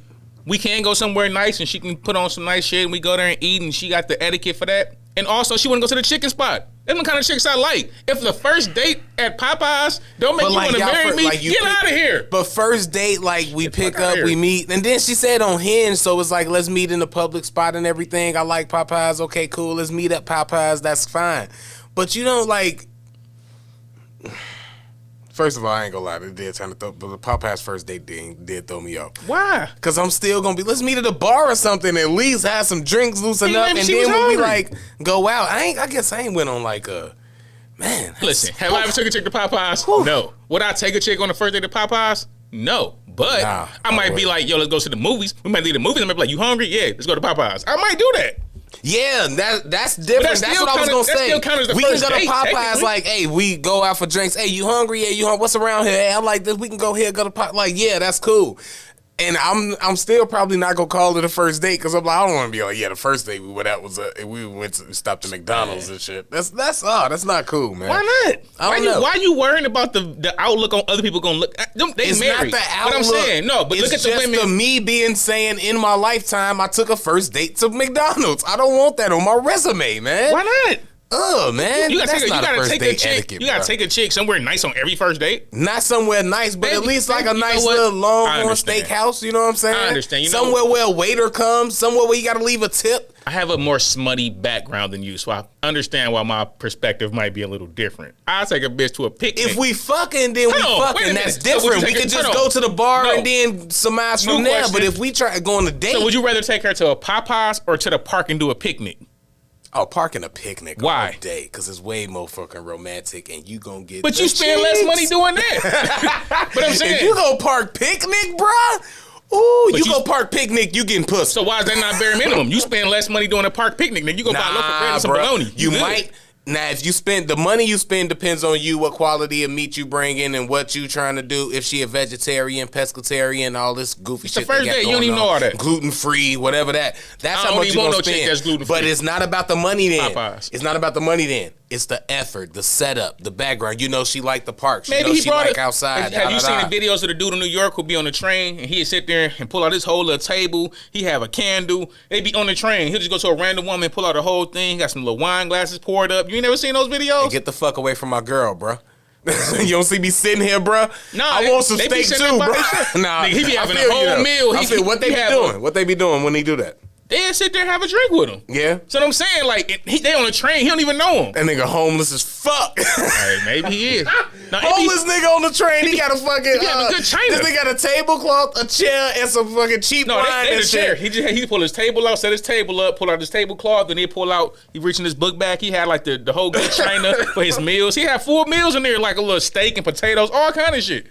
we can go somewhere nice and she can put on some nice shit and we go there and eat and she got the etiquette for that. And also she want to go to the chicken spot. That's the kind of chicks I like. If the first date at Popeyes don't make you want to marry me, get out of here. But first date, like, we pick up, we meet, and then she said on Hinge, so it's like, let's meet in a public spot and everything. I like Popeyes. Okay, cool. Let's meet at Popeyes. That's fine. But you don't, like... First of all, I ain't gonna lie, it did kind of throw, but the Popeyes first date did throw me off. Why? Because I'm still gonna be, let's meet at a bar or something, at least have some drinks, loosen up, and then when we like go out, I guess I ain't went on like a, man. Listen, have I ever took a chick to Popeyes? Whew. No. Would I take a chick on the first date to Popeyes? No. But I might be like, yo, let's go to the movies. We might leave the movies and I might be like, you hungry? Yeah, let's go to Popeyes. I might do that. Yeah, that's different. That's what I was gonna say. We can go to Popeyes, like, hey, we go out for drinks. Hey, you hungry? Yeah, you hungry? What's around here? Hey, I like this. We can go here, go to Popeyes. Like, yeah, that's cool. And I'm still probably not gonna call it a first date because I'm like, I don't want to be like, yeah, the first date we went out was we stopped at McDonald's and shit. That's not cool, man. Why not? I don't know. Why you worrying about the outlook on other people gonna look? They it's married. Not the outlook. What I'm saying, no, but look at the women. It's just me being saying in my lifetime I took a first date to McDonald's. I don't want that on my resume, man. Why not? Oh man, you gotta take a chick somewhere nice on every first date. Not somewhere nice, but at least like a nice little Longhorn steakhouse. You know what I'm saying? I understand. Somewhere where a waiter comes, somewhere where you gotta leave a tip. I have a more smutty background than you, so I understand why my perspective might be a little different. I take a bitch to a picnic. If we fucking, then we fucking. That's different. We could just go to the bar and then surmise from there. But if we try to go on a date, so would you rather take her to a Popeyes or to the park and do a picnic? Oh, parking a picnic. Why? All day, because it's way more fucking romantic, and you gonna get. But you spend less money doing that. But I'm saying, if you go park picnic, bruh. Ooh, you go park picnic, you getting pussy. So why is that not bare minimum? You spend less money doing a park picnic, then you go buy a loaf of bread and some bologna. You might. Now, if you spend the money you spend depends on you, what quality of meat you bring in, and what you trying to do. If she a vegetarian, pescatarian, all this goofy shit. The first day, you don't even know all that. Gluten free, whatever that. That's how much you gonna spend. That's gluten free. But it's not about the money then. Popeyes. It's not about the money then. It's the effort, the setup, the background. You know, she like the park. She Maybe know he she brought like outside. Have you seen the videos of the dude in New York who be on the train and he'd sit there and pull out his whole little table? He have a candle. They be on the train. He'll just go to a random woman and pull out the whole thing. He got some little wine glasses poured up. You ain't never seen those videos? Hey, get the fuck away from my girl, bro. You don't see me sitting here, bro. No, I want some steak too, bro. Nah, he be having a whole meal. I feel what they be doing. What they be doing when they do that? They'll sit there and have a drink with him. Yeah. So I'm saying, like, they on a train, he don't even know him. That nigga homeless as fuck. Hey, maybe he is. Now, homeless nigga on the train, he got a fucking, he have a good china. This nigga got a tablecloth, a chair, and some fucking cheap wine and shit. Chair. He pull his table out, set his table up, pull out his tablecloth, then he reach in his book bag. He had like the whole good china for his meals. He had 4 meals in there, like a little steak and potatoes, all kind of shit.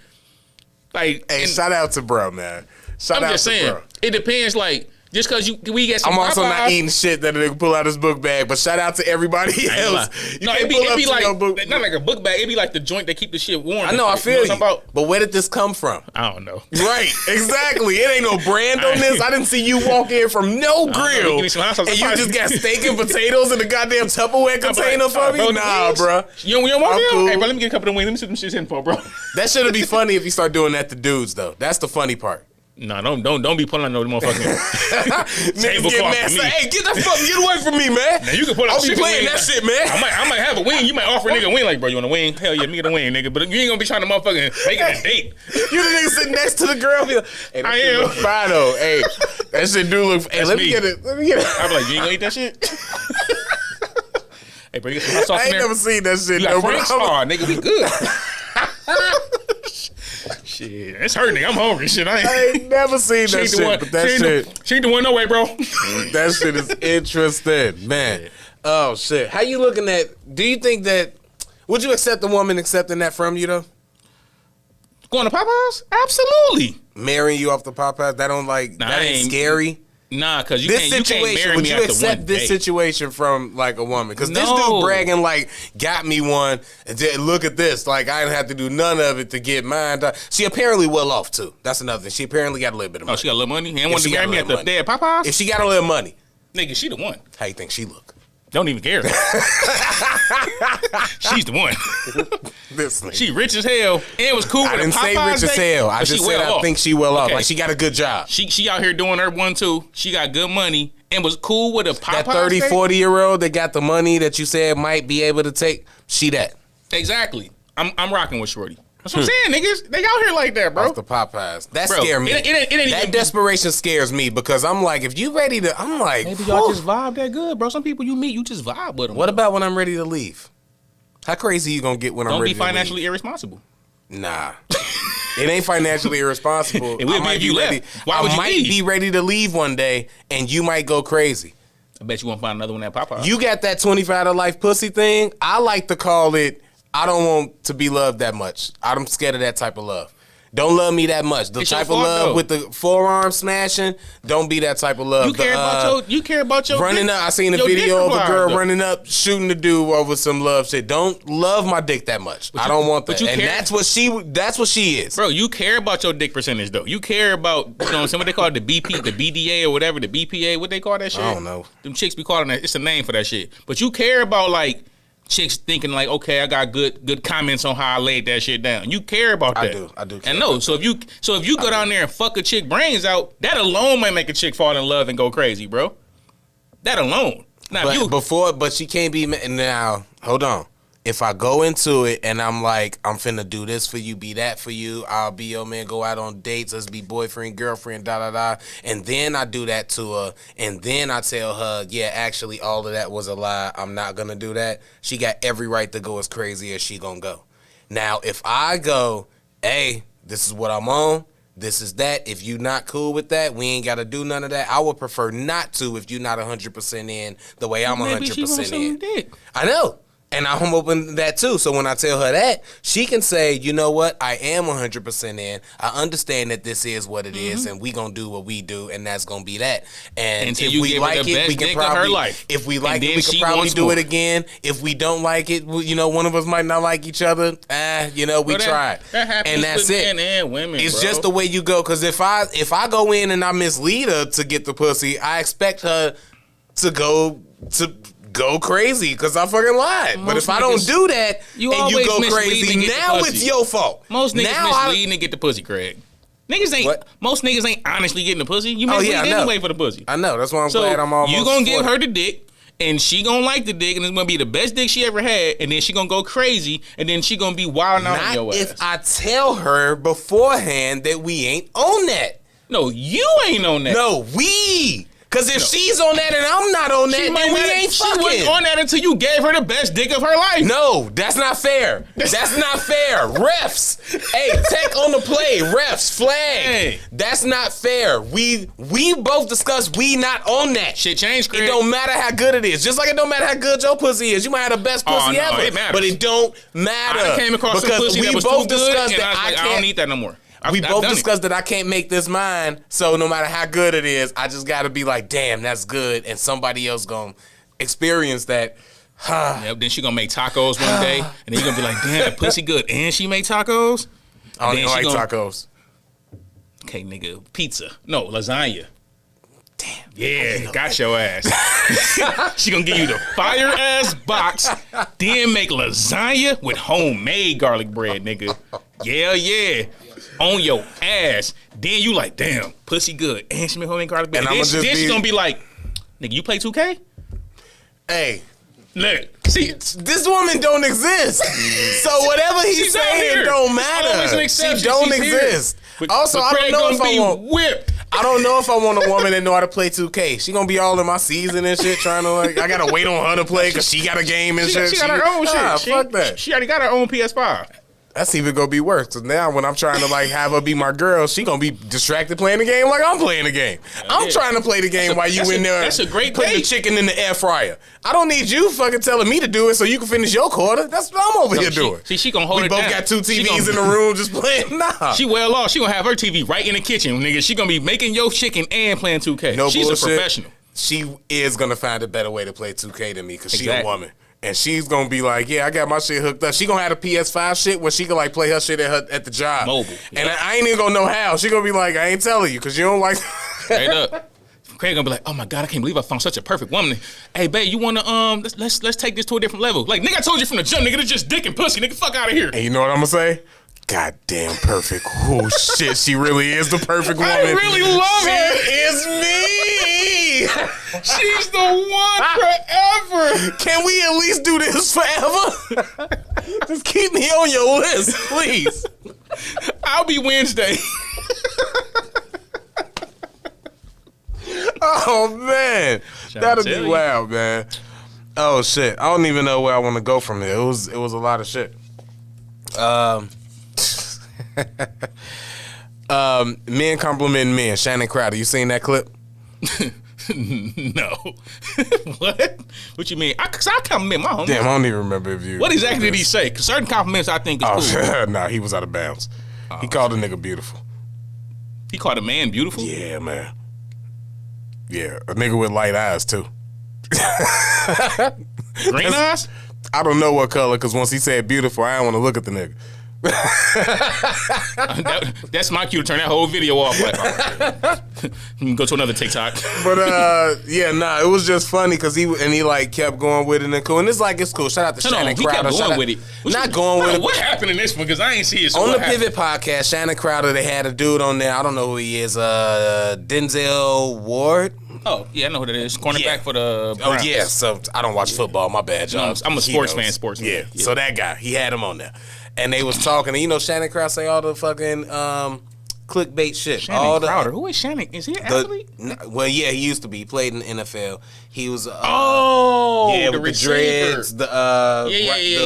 Like, hey, shout out to bro, man. I'm just saying, it depends, like, just because we get some I'm also Popeyes, not eating shit that nigga pull out his book bag, but shout out to everybody else. No, it'd be like, not like a book bag, it'd be like the joint that keep the shit warm. I know, I feel you. But where did this come from? I don't know. Right, exactly. It ain't no brand on this. I didn't see you walk in from no grill, and you just got steak and potatoes in a goddamn Tupperware container for me? Nah, bro. You don't want them? Hey, bro, let me get a couple of wings. Let me see them shits in for, bro. That shouldn't be funny if you start doing that to dudes, though. That's the funny part. Nah, don't be pulling on no motherfucking Niggas get mad. Say, hey, get away from me, man. Now you can pull out. I'll be playing that shit, man. I might have a wing. You might offer a nigga a wing, like, bro, you want a wing? Hell yeah, me get a wing, nigga. But you ain't gonna be trying to motherfucking make it a date. You the nigga sitting next to the girl. Be like, hey, that shit look fine though. Hey, that shit do look. Hey, let me get it. I'm like, you ain't gonna eat that shit? Hey, bro, you get some hot sauce in there. I ain't never seen that shit. You got French? Oh, nigga, we good. Shit, it's hurting. I'm hungry. Shit, I ain't never seen that shit. But that shit, she ain't the one, no way, bro. That shit is interesting, man. Oh shit, how you looking at? Do you think that? Would you accept a woman accepting that from you though? Going to Popeyes? Absolutely. Marrying you off the Popeyes? That don't like that ain't scary. Nah, because you can't marry would me you after accept one this day. situation from like a woman? Because this dude bragging like got me one. And look at this, like I didn't have to do none of it to get mine. She apparently well off too. That's another thing. She apparently got a little bit of money. Oh, she got a little money. And wanted to marry me at the dead Popeyes. If she got a little money, nigga, she the one. How you think she look? Don't even care. She's the one. She rich as hell and was cool with I didn't say rich as hell. I just said I think she well off. Like she got a good job. She out here doing her 1-2. She got good money and was cool with a Popeyes. That 30, 40-year-old that got the money that you said might be able to take, she that. Exactly. I'm rocking with Shorty. That's what I'm saying, niggas. They out here like that, bro. Off the Popeyes. That scare me. That desperation scares me because I'm like, if you ready to, I'm like, maybe y'all just vibe that good, bro. Some people you meet, you just vibe with them. What about when I'm ready to leave? How crazy you gonna get when I'm ready to leave? Don't be financially irresponsible. Nah. It ain't financially irresponsible. It will be if you left. Why would you leave? I might be ready to leave one day and you might go crazy. I bet you won't find another one at Popeyes. You got that 25 to life pussy thing. I like to call it, I don't want to be loved that much. I'm scared of that type of love. Don't love me that much. The type of love with the forearm smashing, don't be that type of love. You care about your running dick, up. I seen a video of a girl running up, shooting the dude over some love shit. Don't love my dick that much. I don't want that. And that's what she is. Bro, you care about your dick percentage though. You care about, what they call it, the BP, the BDA or whatever, the BPA, what they call that shit? I don't know. Them chicks be calling that. It's a name for that shit. But you care about like chicks thinking like, okay, I got good comments on how I laid that shit down. You care about that. I do. And no, so if you go down there and fuck a chick brains out, that alone might make a chick fall in love and go crazy, bro. That alone. Now, but she can't be now. Hold on. If I go into it and I'm like, I'm finna do this for you, be that for you, I'll be your man, go out on dates, let's be boyfriend, girlfriend, and then I do that to her, and then I tell her, yeah, actually all of that was a lie, I'm not gonna do that, she got every right to go as crazy as she gonna go. Now, if I go, hey, this is what I'm on, this is that, if you not cool with that, we ain't gotta do none of that, I would prefer not to if you're not 100% in the way I'm 100% in. I know. And I'm open to that too. So when I tell her that, she can say, you know what, I am 100% in. I understand that this is what it is, and we gonna do what we do, and that's gonna be that. And if we like it, we can probably. If we like it, we can probably do it again. If we don't like it, one of us might not like each other. We tried, and that's it. Men and women, it's just the way you go. Because if I go in and I mislead her to get the pussy, I expect her to go crazy because I fucking lied. But if I don't do that and you go crazy, now it's your fault. Most niggas misleading to get the pussy, Craig. Most niggas ain't honestly getting the pussy. You mislead anyway for the pussy. I know. That's why I'm glad I'm almost. You gonna give her the dick, and she gonna like the dick, and it's gonna be the best dick she ever had, and then she gonna go crazy, and then she gonna be wilding out on your ass. If I tell her beforehand that we ain't on that. No, you ain't on that. No, we. Because if she's on that and I'm not on that, then we ain't fucking. She wasn't on that until you gave her the best dick of her life. No, that's not fair. That's not fair. Refs. Hey, tech on the play. Refs. Flag. Hey. That's not fair. We both discussed we not on that. Shit changed, Craig. It don't matter how good it is. Just like it don't matter how good your pussy is. You might have the best pussy ever. It matters. But it don't matter. I came across some pussy that was too good, and I don't need that no more. We both discussed that I can't make this mine, so no matter how good it is, I just got to be like, damn, that's good, and somebody else going to experience that. Yep, then she going to make tacos one day, and then you going to be like, damn, that pussy good, and she make tacos? I don't like tacos. Okay, nigga, pizza. No, lasagna. Damn. Yeah, got your ass. She going to give you the fire-ass box, then make lasagna with homemade garlic bread, nigga. Yeah. on your ass. Then you like, damn, pussy good. And she make home Cardi B. And then she gonna be like, nigga, you play 2K? Hey. Look, see, this woman don't exist. So whatever he's saying don't matter. She don't exist. Also, I don't know if I want whipped. I don't know if I want a woman that know how to play 2K. She gonna be all in my season and shit, trying to like. I gotta wait on her to play because she got a game and shit. She got her own shit. Fuck that. She already got her own PS5. That's even gonna be worse. So now when I'm trying to like have her be my girl, she gonna be distracted playing the game like I'm playing the game. I'm trying to play the game while you in there. That's a great putting the chicken in the air fryer. I don't need you fucking telling me to do it so you can finish your quarter. That's what I'm over here doing. See, she gonna hold it down. We both got two TVs in the room just playing. Nah. She well off. She gonna have her TV right in the kitchen, nigga. She gonna be making your chicken and playing 2K. No She's bullshit. a professional. She is gonna find a better way to play 2K than me because she a woman. And she's gonna be like, yeah, I got my shit hooked up. She gonna have a PS5 shit where she can like play her shit at the job. Mobile. And I ain't even gonna know how. She gonna be like, I ain't telling you because you don't like. Straight up. Craig gonna be like, oh my God, I can't believe I found such a perfect woman. Hey, babe, you wanna let's take this to a different level. Like, nigga, I told you from the jump, nigga, it's just dick and pussy, nigga, fuck out of here. And you know what I'm gonna say? Goddamn perfect. Oh shit, she really is the perfect woman. I really love her. She is me. She's the one forever. Can we at least do this forever? Just keep me on your list, please. I'll be Wednesday. Oh man, that'll be wild, man. Oh shit, I don't even know where I want to go from here. It was a lot of shit. Men complimenting men. Shannon Crowder, you seen that clip? No. What? What you mean? Cause I compliment my homie. Damn, I don't even remember if you. What exactly did he say? Cause certain compliments I think is cool. Nah, he was out of bounds. He called a nigga beautiful. He called a man beautiful? Yeah, man. Yeah, a nigga with light eyes too. Green eyes? I don't know what color, because once he said beautiful, I don't want to look at the nigga. That's my cue to turn that whole video off. Like, go to another TikTok. But yeah, nah, it was just funny because he like kept going with it and cool. And it's like it's cool. Shout out to Shannon Crowder. He kept going with it. Not going with it. What happened in this one? Because I ain't see it. So on the Pivot podcast, Shannon Crowder, they had a dude on there. I don't know who he is. Denzel Ward. Oh yeah, I know who that is. Cornerback for the Browns. Oh yeah. So I don't watch football. My bad, y'all. I'm a sports fan. Yeah. So that guy, he had him on there. And they was talking, and you know Shannon Crowder say all the fucking clickbait shit. Shannon Crowder. Who is Shannon? Is he an athlete? Well, yeah, he used to be. He played in the NFL. He was the with the dreads, the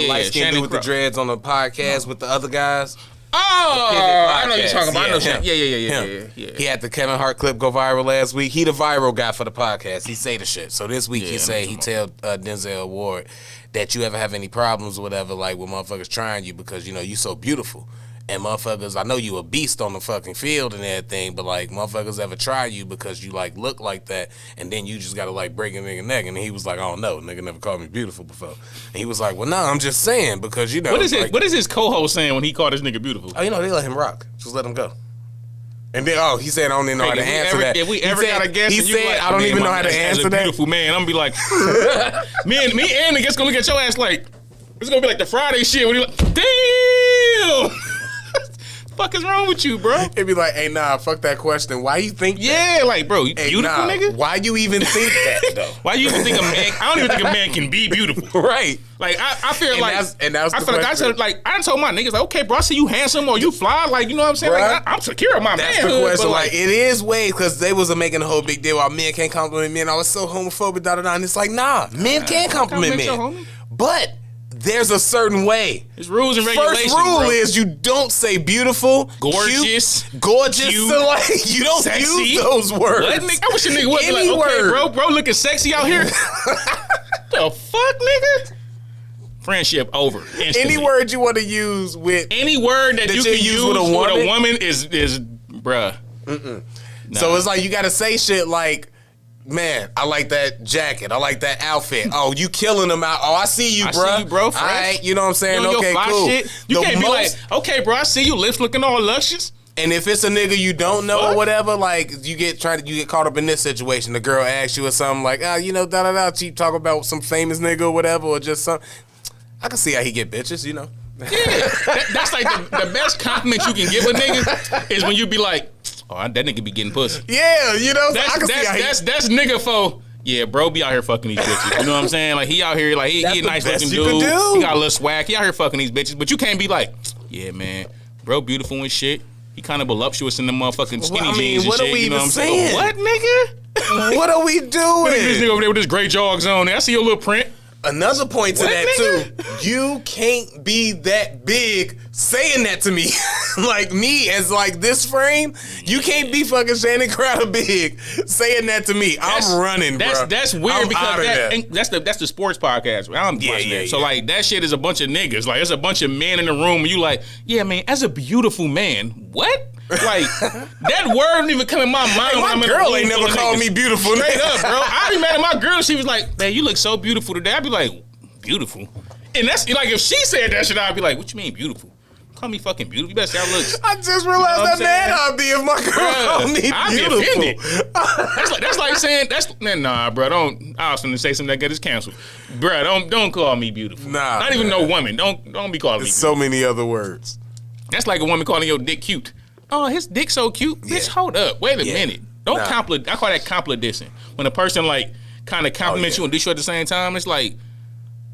light skinned dude with the dreads on the podcast with the other guys. Oh, I know you're talking about. I know Shannon. Yeah. He had the Kevin Hart clip go viral last week. He the viral guy for the podcast. He say the shit. So this week he tell Denzel Ward that you ever have any problems or whatever, like with motherfuckers trying you because, you know, you so beautiful. And motherfuckers, I know you a beast on the fucking field and everything, but like motherfuckers ever try you because you like look like that and then you just gotta like break a nigga neck. And he was like, oh no, nigga never called me beautiful before. And he was like, well, no, I'm just saying because, you know. What is his co-host saying when he called this nigga beautiful? Oh, you know, they let him rock. Just let him go. And then, he said, I don't even know how to answer that. If we ever got a guest, he said, like, I don't even know how to answer that. Beautiful man, I'm gonna be like, me and the guest gonna look at your ass like, it's gonna be like the Friday shit when he like, damn. Fuck is wrong with you, bro? It'd be like, hey, nah, fuck that question. Why you think that? Yeah, like, bro, you beautiful, nigga? Why you even think that, though? Why you even think a man, I don't even think a man can be beautiful. Right. Like, I feel and like, that's I feel like I said, like, I told my niggas, like, okay, bro, I see you handsome or you fly, like, you know what I'm saying? Bruh, like, I'm secure of my manhood. That's the question. Like, it is ways, because they was making a whole big deal about men can't compliment men. I was so homophobic, da-da-da, and it's like, nah, men can compliment men. But there's a certain way. There's rules and regulations. First rule is you don't say beautiful, gorgeous, cute, gorgeous. Cute, so like you don't sexy. Use those words. What, nigga? I wish a nigga would be like, okay, bro looking sexy out here. The fuck, nigga? Friendship over. Instantly. Any word you want to use with any word that you can use with a woman is bruh. Nah. So it's like you got to say shit like, man, I like that jacket. I like that outfit. Oh, you killing them out. Oh, I see you, bro. I see you, bro. All right, you know what I'm saying? You okay, cool. Shit. You can't be like, okay, bro, I see you, lips looking all luscious. And if it's a nigga you don't know or whatever, like you get caught up in this situation. The girl asks you or something like, you know, she talk about some famous nigga or whatever, or just something. I can see how he get bitches, you know. That's like the best compliment you can give a nigga is when you be like, oh, that nigga be getting pussy. Yeah, you know, that's nigga for. Yeah, bro be out here fucking these bitches. You know what I'm saying? Like, he out here, like, he a nice looking dude. He got a little swag. He out here fucking these bitches. But you can't be like, yeah, man, bro beautiful and shit. He kind of voluptuous in the motherfucking skinny jeans and what shit. Are we you know even what I'm saying? saying? What, nigga? What are we doing? This nigga over there with his gray jogs on. I see your little print. Another point to that, too. You can't be that big saying that to me. Like me, as like this frame, you can't be fucking Shannon Crowder big saying that to me. I'm running, bro. That's weird because that's the sports podcast. I'm watching that. So, like, that shit is a bunch of niggas. Like, it's a bunch of men in the room, and you like, yeah, man, as a beautiful man, what? Like, that word didn't even come in my mind. Hey, my girl ain't never called me beautiful. Straight up, bro. I be mad at my girl. She was like, man, you look so beautiful today. I'd be like, beautiful? And that's like, if she said that shit, I'd be like, what you mean beautiful? Call me fucking beautiful. You better say I look. I just realized that man I'd be if my girl called me beautiful. That's like saying, nah, bro, don't. I was going to say something that get us canceled. Bro, don't call me beautiful. Nah. Not even no woman. Don't be calling me beautiful. So many other words. That's like a woman calling your dick cute. Oh, his dick so cute. Yeah. Bitch, hold up. Wait a minute. Don't compliment. I call that compliment. When a person like kind of compliments you and diss you at the same time, it's like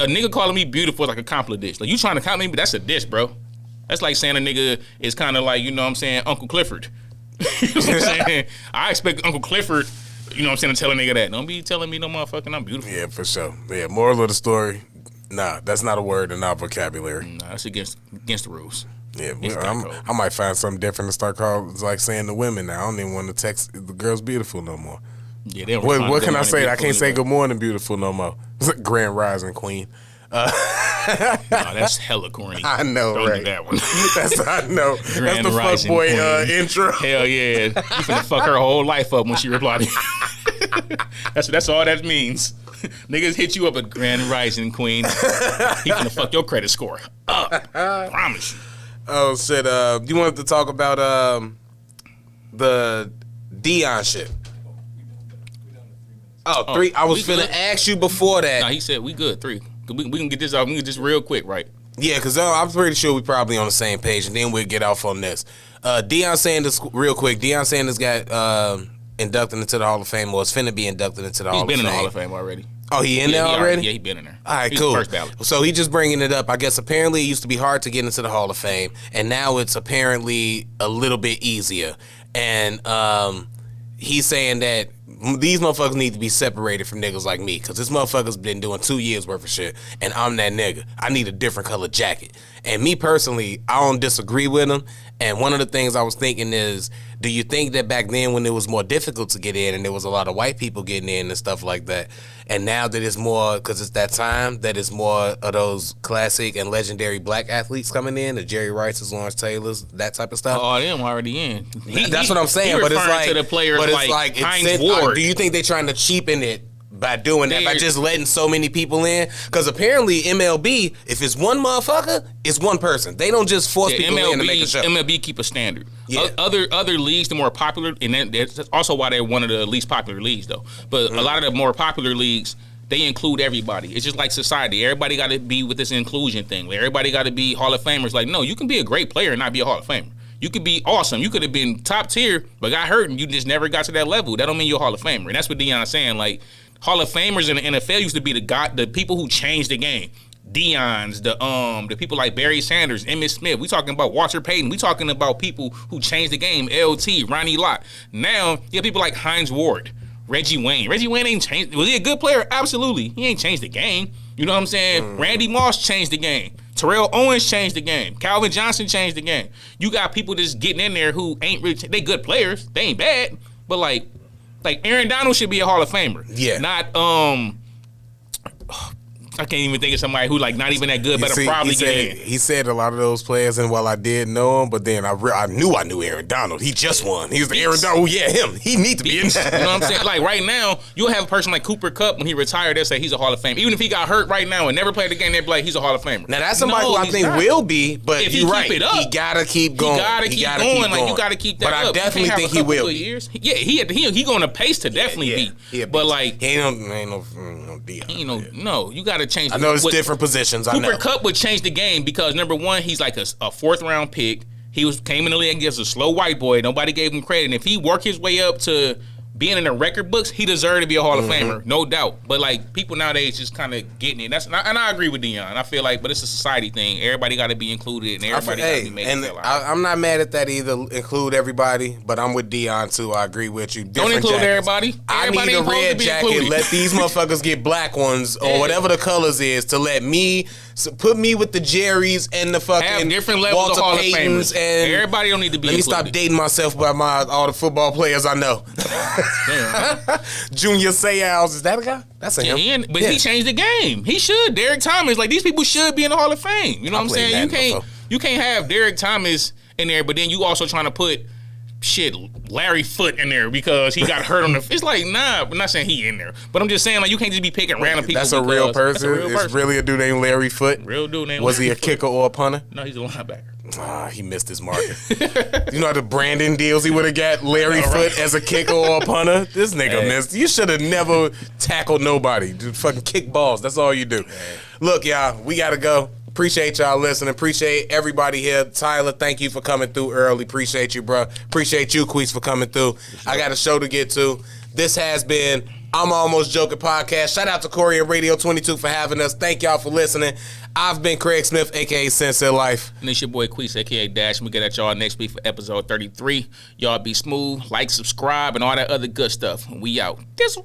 a nigga calling me beautiful is like a compliment. Like, you trying to compliment me, but that's a diss, bro. That's like saying a nigga is kind of like, you know what I'm saying, Uncle Clifford. You know what I'm saying? I expect Uncle Clifford, you know what I'm saying, to tell a nigga that. Don't be telling me no motherfucking I'm beautiful. Yeah, for sure. Yeah, moral of the story, nah, that's not a word in our vocabulary. Nah, that's against the rules. Yeah, I might find something different to start calling, like saying to women now. I don't even want to text the girls beautiful no more. Yeah, they don't what can I say? I can't say good morning beautiful no more. Grand rising queen. No, that's hella corny. I know, don't right? do that one. I know. That's the fuckboy intro. Hell yeah. You finna fuck her whole life up when she replied. That's all that means. Niggas hit you up a grand rising queen. He finna fuck your credit score up. Promise you. Oh shit! You wanted to talk about the Dion shit? Oh, 3. I was finna ask you before that. Nah, he said we good 3. We can get this off. We can just real quick, right? Yeah, because I'm pretty sure we probably on the same page, and then we'll get off on this. Deion Sanders, real quick. Deion Sanders got inducted into the Hall of Fame, or is finna be inducted into the Hall of Fame. He's been in the Hall of Fame already. Oh, he in there already? Yeah, he been in there. All right, He's cool. First ballot. So he just bringing it up. I guess apparently it used to be hard to get into the Hall of Fame, and now it's apparently a little bit easier. And he's saying that these motherfuckers need to be separated from niggas like me, because this motherfucker's been doing 2 years worth of shit, and I'm that nigga. I need a different color jacket. And me personally, I don't disagree with him. And one of the things I was thinking is, do you think that back then when it was more difficult to get in and there was a lot of white people getting in and stuff like that, and now that it's more, because it's that time, that it's more of those classic and legendary black athletes coming in, the Jerry Rices, Lawrence Taylors, that type of stuff? Oh, them already in. That's what I'm saying. But it's like, to the players like Hines Ward. Do you think they're trying to cheapen it by doing that, by just letting so many people in? Because apparently MLB, if it's one motherfucker, it's one person. They don't just force people in to make a show. MLB keep a standard. Yeah. Other leagues, the more popular, and that's also why they're one of the least popular leagues, though. But a lot of the more popular leagues, they include everybody. It's just like society. Everybody got to be with this inclusion thing. Like, everybody got to be Hall of Famers. Like, no, you can be a great player and not be a Hall of Famer. You could be awesome. You could have been top tier, but got hurt and you just never got to that level. That don't mean you're a Hall of Famer. And that's what Deion's saying. Like, Hall of Famers in the NFL used to be the people who changed the game. Deion's, the people like Barry Sanders, Emmitt Smith. We talking about Walter Payton. We talking about people who changed the game. LT, Ronnie Lott. Now you have people like Hines Ward, Reggie Wayne. Reggie Wayne ain't changed. Was he a good player? Absolutely. He ain't changed the game. You know what I'm saying? Randy Moss changed the game. Terrell Owens changed the game. Calvin Johnson changed the game. You got people just getting in there who ain't really. They good players. They ain't bad. But like Aaron Donald should be a Hall of Famer. Yeah. Not I can't even think of somebody who like not even that good, but probably get in. He said a lot of those players, and while I did know him, but then I knew Aaron Donald. He just won. He's the Aaron Donald. Yeah, him. He need to be in there. You know what I'm saying? Like right now, you'll have a person like Cooper Kupp when he retired. They'll say he's a Hall of Famer. Even if he got hurt right now and never played the game, they'll be like he's a Hall of Famer. Now that's somebody who I think will be, but if you're right. Keep it up, he gotta keep going. He gotta keep going. Like you gotta keep that but up. But I definitely think he will. Years. Yeah, he going a pace to definitely be. Yeah, but like he ain't no Dion. No, you gotta change. I know it's different positions. Cooper Kupp would change the game because number one, he's like a fourth round pick. He came in the league as a slow white boy. Nobody gave him credit. And if he worked his way up to being in the record books, he deserved to be a Hall of Famer, no doubt. But like people nowadays just kind of getting it. And I agree with Deion. I feel like, but it's a society thing. Everybody got to be included, and everybody got to be made to feel like. I'm not mad at that either. Include everybody, but I'm with Deion too. I agree with you. Don't include everybody. I need a red jacket. Included. Let these motherfuckers get black ones or whatever the colors is to let me put me with the Jerrys and the fucking have different levels Walter of Hall Paytons of Famers. And everybody don't need to be. Let me included. stop dating myself by all the football players I know. Junior Seau, is that a guy? That's a him. He changed the game. He should. Derek Thomas, like these people should be in the Hall of Fame. You know what I'm saying? You can't have Derek Thomas in there, but then you also trying to put Larry Foote in there because he got hurt on the. It's like I'm not saying he in there, but I'm just saying like you can't just be picking random people. That's a real person. It's really a dude named Larry Foote. Real dude named. Was he a kicker or a punter? No, he's a linebacker. He missed his market. You know the Brandon deals he would have got Larry Foote as a kicker or a punter? This nigga missed. You should have never tackled nobody. Dude, fucking kick balls. That's all you do. Look, y'all, we got to go. Appreciate y'all listening. Appreciate everybody here. Tyler, thank you for coming through early. Appreciate you, bro. Appreciate you, Quis, for coming through. I got a show to get to. This has been I'm Almost Joking Podcast. Shout out to Corey and Radio 22 for having us. Thank y'all for listening. I've been Craig Smith, a.k.a. Sensei Life. And it's your boy Quis, a.k.a. Dash. And we get at y'all next week for episode 33. Y'all be smooth, like, subscribe, and all that other good stuff. We out. Thistle.